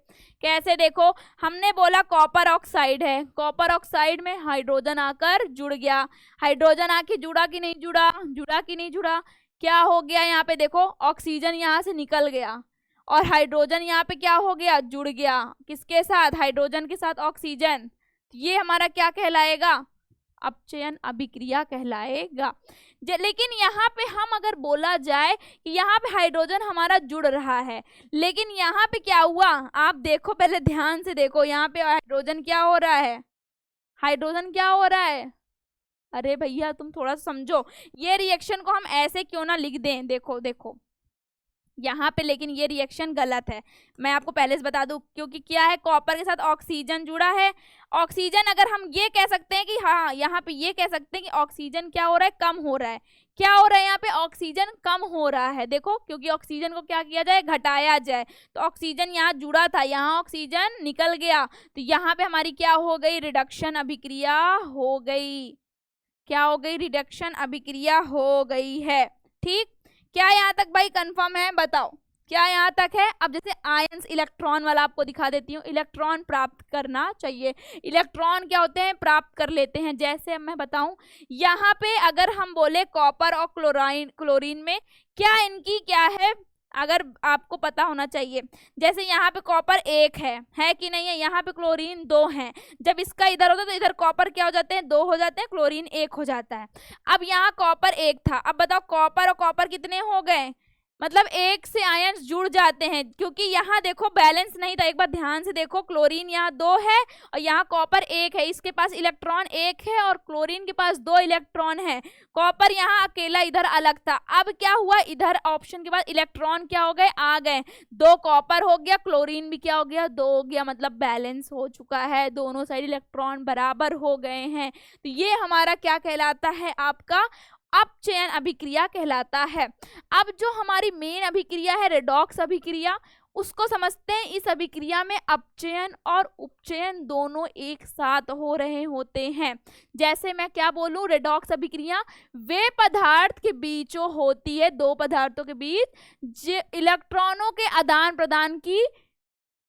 कैसे, देखो हमने बोला कॉपर ऑक्साइड है, कॉपर ऑक्साइड में हाइड्रोजन आकर जुड़ गया, हाइड्रोजन आके जुड़ा कि नहीं जुड़ा? जुड़ा कि नहीं जुड़ा? क्या हो गया? यहाँ पे देखो ऑक्सीजन यहाँ से निकल गया और हाइड्रोजन यहाँ पे क्या हो गया? जुड़ गया, किसके साथ? हाइड्रोजन के साथ ऑक्सीजन। ये हमारा क्या कहलाएगा? अपचयन अभिक्रिया कहलाएगा। लेकिन यहाँ पे हम अगर बोला जाए कि यहाँ पे हाइड्रोजन हमारा जुड़ रहा है, लेकिन यहाँ पे क्या हुआ? आप देखो, पहले ध्यान से देखो, यहाँ पे हाइड्रोजन क्या हो रहा है? हाइड्रोजन क्या हो रहा है? अरे भैया तुम थोड़ा सा समझो, ये रिएक्शन को हम ऐसे क्यों ना लिख दें। देखो देखो यहाँ पे, लेकिन ये रिएक्शन गलत है, मैं आपको पहले से बता दूं, क्योंकि क्या है? कॉपर के साथ ऑक्सीजन जुड़ा है, ऑक्सीजन अगर हम ये कह सकते हैं कि हाँ, यहाँ पे ये कह सकते हैं कि ऑक्सीजन क्या हो रहा है? कम हो रहा है। क्या हो रहा है यहाँ पे? ऑक्सीजन कम हो रहा है। देखो, क्योंकि ऑक्सीजन को क्या किया जाए? घटाया जाए, तो ऑक्सीजन यहाँ जुड़ा था, यहाँ ऑक्सीजन निकल गया, तो यहाँ पे हमारी क्या हो गई? रिडक्शन अभिक्रिया हो गई। क्या हो गई? रिडक्शन अभिक्रिया हो गई है। ठीक, क्या यहाँ तक भाई कंफर्म है? बताओ, क्या यहाँ तक है? अब जैसे आयंस, इलेक्ट्रॉन वाला आपको दिखा देती हूँ, इलेक्ट्रॉन प्राप्त करना चाहिए, इलेक्ट्रॉन क्या होते हैं? प्राप्त कर लेते हैं। जैसे मैं बताऊं, यहाँ पे अगर हम बोले कॉपर और क्लोरीन में क्या इनकी क्या है, अगर आपको पता होना चाहिए। जैसे यहाँ पे कॉपर 1 है कि नहीं है? यहाँ पे क्लोरीन 2 है। जब इसका इधर होता है तो इधर कॉपर क्या हो जाते हैं? 2 हो जाते हैं, क्लोरीन 1 हो जाता है। अब यहाँ कॉपर 1 था, अब बताओ कॉपर और कॉपर कितने हो गए? मतलब एक से आयंस जुड़ जाते हैं, क्योंकि यहाँ देखो बैलेंस नहीं था। एक बार ध्यान से देखो, क्लोरीन यहाँ 2 है और यहाँ कॉपर 1 है, इसके पास इलेक्ट्रॉन 1 है और क्लोरीन के पास 2 इलेक्ट्रॉन है। कॉपर यहाँ अकेला इधर अलग था। अब क्या हुआ? इधर ऑप्शन के बाद इलेक्ट्रॉन क्या हो गए? आ गए, 2 कॉपर हो गया, क्लोरीन भी क्या हो गया? 2 हो गया, मतलब बैलेंस हो चुका है, दोनों साइड इलेक्ट्रॉन बराबर हो गए हैं। तो ये हमारा क्या कहलाता है? आपका अपचयन अभिक्रिया कहलाता है। अब जो हमारी मेन अभिक्रिया है रेडॉक्स अभिक्रिया, उसको समझते हैं। इस अभिक्रिया में अपचयन और उपचयन दोनों एक साथ हो रहे होते हैं। जैसे मैं क्या बोलूं, रेडॉक्स अभिक्रिया वे पदार्थ के बीच होती है, दो पदार्थों के बीच इलेक्ट्रॉनों के आदान प्रदान की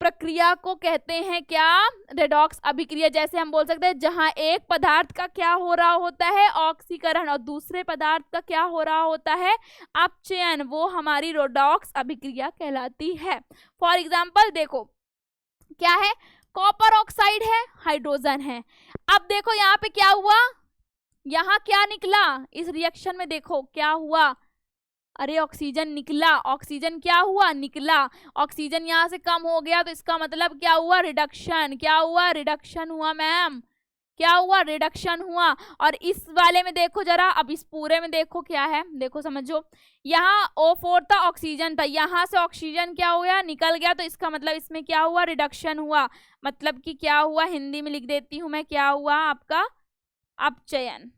प्रक्रिया को कहते हैं क्या? रेडॉक्स अभिक्रिया। जैसे हम बोल सकते हैं जहां एक पदार्थ का क्या हो रहा होता है? ऑक्सीकरण, और दूसरे पदार्थ का क्या हो रहा होता है? अपचयन, वो हमारी रेडॉक्स अभिक्रिया कहलाती है। फॉर एग्जाम्पल देखो, क्या है? कॉपर ऑक्साइड है, हाइड्रोजन है। अब देखो यहाँ पे क्या हुआ, यहाँ क्या निकला? इस रिएक्शन में देखो क्या हुआ, अरे ऑक्सीजन निकला, ऑक्सीजन क्या हुआ? निकला। ऑक्सीजन यहाँ से कम हो गया, तो इसका मतलब क्या हुआ? रिडक्शन। क्या हुआ? रिडक्शन हुआ मैम, क्या हुआ? रिडक्शन हुआ। और इस वाले में देखो जरा, अब इस पूरे में देखो क्या है, देखो समझो, यहाँ O4 था, ऑक्सीजन था, यहाँ से ऑक्सीजन क्या हो गया? निकल गया, तो इसका मतलब इसमें क्या हुआ? रिडक्शन हुआ। मतलब कि क्या हुआ? हिंदी में लिख देती हूं मैं, क्या हुआ? आपका अपचयन।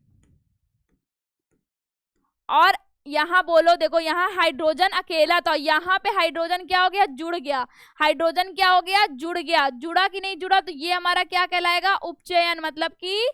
और यहाँ बोलो, देखो यहाँ हाइड्रोजन अकेला था, यहाँ पे हाइड्रोजन क्या हो गया? जुड़ गया। हाइड्रोजन क्या हो गया? जुड़ गया। जुड़ा कि नहीं जुड़ा? तो ये हमारा क्या कहलाएगा? उपचयन, मतलब कि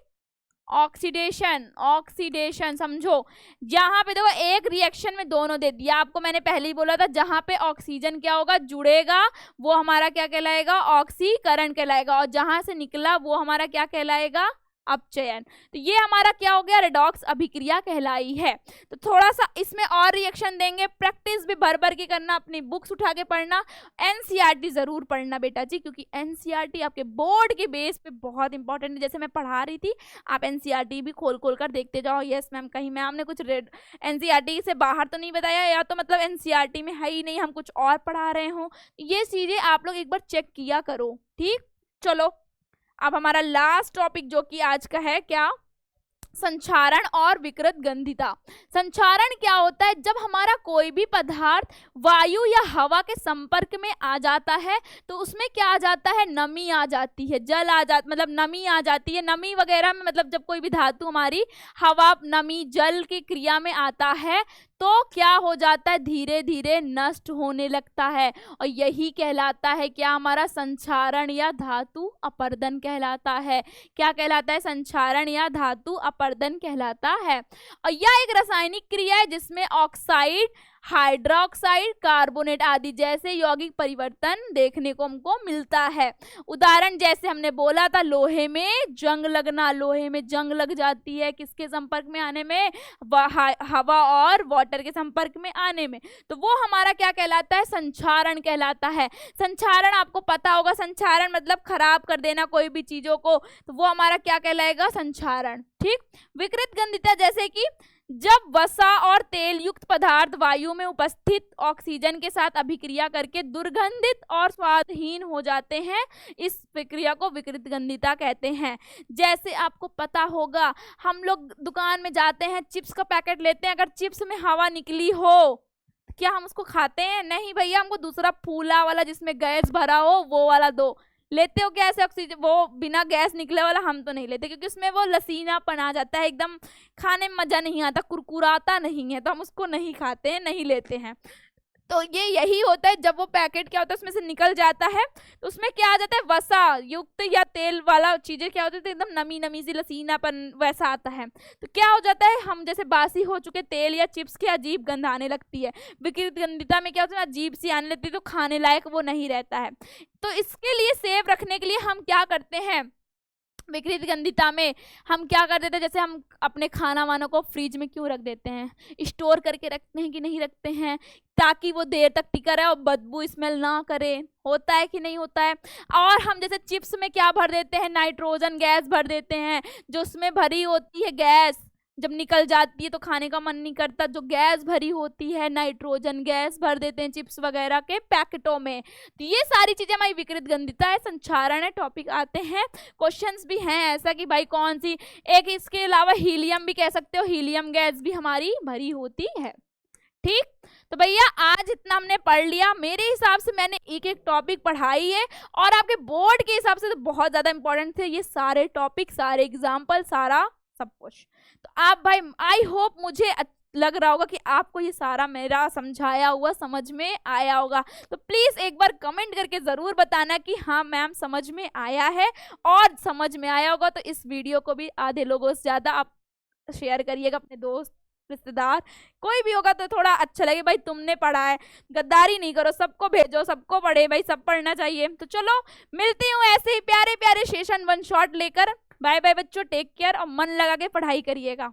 ऑक्सीडेशन। ऑक्सीडेशन समझो, यहाँ पे देखो एक रिएक्शन में दोनों दे दिया। आपको मैंने पहले ही बोला था, जहां पे ऑक्सीजन क्या होगा? जुड़ेगा, वो हमारा क्या कहलाएगा? ऑक्सीकरण कहलाएगा। और जहां से निकला वो हमारा क्या कहलाएगा? अपचयन। तो ये हमारा क्या हो गया, रेडॉक्स अभिक्रिया कहलाई है। तो थोड़ा सा इसमें और रिएक्शन देंगे, प्रैक्टिस भी भर भर के करना, अपनी बुक्स उठा के पढ़ना, एनसीईआरटी जरूर पढ़ना बेटा जी, क्योंकि एनसीईआरटी आपके बोर्ड के बेस पे बहुत इंपॉर्टेंट है। जैसे मैं पढ़ा रही थी, आप एनसीईआरटी भी खोल खोल कर देखते जाओ। यस मैम, कहीं मैम ने कुछ एनसीईआरटी से बाहर तो नहीं बताया, या तो मतलब एनसीईआरटी में है ही नहीं, हम कुछ और पढ़ा रहे हो। ये चीजें आप लोग एक बार चेक किया करो, ठीक। चलो अब हमारा लास्ट टॉपिक जो कि आज का है, क्या, संक्षारण और विकृत गंधिता। संक्षारण क्या होता है, जब हमारा कोई भी पदार्थ वायु या हवा के संपर्क में आ जाता है तो उसमें क्या आ जाता है, नमी आ जाती है, जल आ जाता, मतलब नमी आ जाती है। नमी वगैरह में मतलब जब कोई भी धातु हमारी हवा, नमी, जल की क्रिया में आता है तो क्या हो जाता है, धीरे धीरे नष्ट होने लगता है, और यही कहलाता है क्या, हमारा संक्षारण या धातु अपरदन कहलाता है। क्या कहलाता है, संक्षारण या धातु अपरदन कहलाता है। और यह एक रासायनिक क्रिया है जिसमें ऑक्साइड, हाइड्रोक्साइड, कार्बोनेट आदि जैसे यौगिक परिवर्तन देखने को हमको मिलता है। उदाहरण जैसे हमने बोला था, लोहे में जंग लगना, लोहे में जंग लग जाती है किसके संपर्क में आने में, हवा और वाटर के संपर्क में आने में, तो वो हमारा क्या कहलाता है, संक्षारण कहलाता है। संक्षारण आपको पता होगा, संक्षारण मतलब खराब कर देना कोई भी चीजों को, तो वो हमारा क्या कहलाएगा, संक्षारण, ठीक। विकृत गंधिता जैसे कि जब वसा और तेल युक्त पदार्थ वायु में उपस्थित ऑक्सीजन के साथ अभिक्रिया करके दुर्गंधित और स्वादहीन हो जाते हैं, इस प्रक्रिया को विकृत गंधिता कहते हैं। जैसे आपको पता होगा, हम लोग दुकान में जाते हैं, चिप्स का पैकेट लेते हैं, अगर चिप्स में हवा निकली हो क्या हम उसको खाते हैं, नहीं भैया, हमको दूसरा फूला वाला जिसमें गैस भरा हो वो वाला दो। लेते हो क्या ऐसे ऑक्सीजन, वो बिना गैस निकले वाला हम तो नहीं लेते, क्योंकि उसमें वो लसीनापन आ जाता है, एकदम खाने में मजा नहीं आता, कुरकुराता नहीं है, तो हम उसको नहीं खाते हैं, नहीं लेते हैं। तो ये यही होता है, जब वो पैकेट क्या होता है उसमें से निकल जाता है तो उसमें क्या आ जाता है, वसा युक्त या तेल वाला चीजें क्या होती है, एकदम नमी नमी सी, लसीनापन वैसा आता है। तो क्या हो जाता है, हम जैसे बासी हो चुके तेल या चिप्स की अजीब गंध आने लगती है। विकृत गंधिता में क्या होता है, अजीब सी आने लगती है, तो खाने लायक वो नहीं रहता है। तो इसके लिए सेफ रखने के लिए हम क्या करते हैं, विकृत गंधिता में हम क्या कर देते हैं, जैसे हम अपने खाना वाना को फ्रिज में क्यों रख देते हैं, स्टोर करके रखते हैं कि नहीं रखते हैं, ताकि वो देर तक टिका रहे और बदबू स्मेल ना करे, होता है कि नहीं होता है। और हम जैसे चिप्स में क्या भर देते हैं, नाइट्रोजन गैस भर देते हैं, जो उसमें भरी होती है गैस, जब निकल जाती है तो खाने का मन नहीं करता, जो गैस भरी होती है नाइट्रोजन गैस भर देते हैं चिप्स वगैरह के पैकेटों में। तो ये सारी चीजें हमारी विकृत गंधिता है, संक्षारण है। टॉपिक आते हैं, क्वेश्चंस भी हैं ऐसा कि भाई कौन सी, एक इसके अलावा हीलियम भी कह सकते हो, हीलियम गैस भी हमारी भरी होती है, ठीक। तो भैया आज इतना हमने पढ़ लिया, मेरे हिसाब से मैंने एक एक टॉपिक पढ़ाई है, और आपके बोर्ड के हिसाब से तो बहुत ज्यादा इंपॉर्टेंट थे ये सारे टॉपिक, सारे एग्जाम्पल, सारा सब कुछ। तो आप भाई, आई होप मुझे लग रहा होगा कि आपको ये सारा मेरा समझाया हुआ समझ में आया होगा। तो प्लीज एक बार कमेंट करके जरूर बताना कि हाँ मैम समझ में आया है, और समझ में आया होगा तो इस वीडियो को भी आधे लोगों से ज्यादा आप शेयर करिएगा, अपने दोस्त, रिश्तेदार, कोई भी होगा तो थोड़ा अच्छा लगे, भाई तुमने पढ़ा है, गद्दारी नहीं करो, सबको भेजो, सबको पढ़े, भाई सब पढ़ना चाहिए। तो चलो मिलती हूँ ऐसे ही प्यारे प्यारे सेशन वन शॉट लेकर। बाय बाय बच्चों, टेक केयर, और मन लगा के पढ़ाई करिएगा।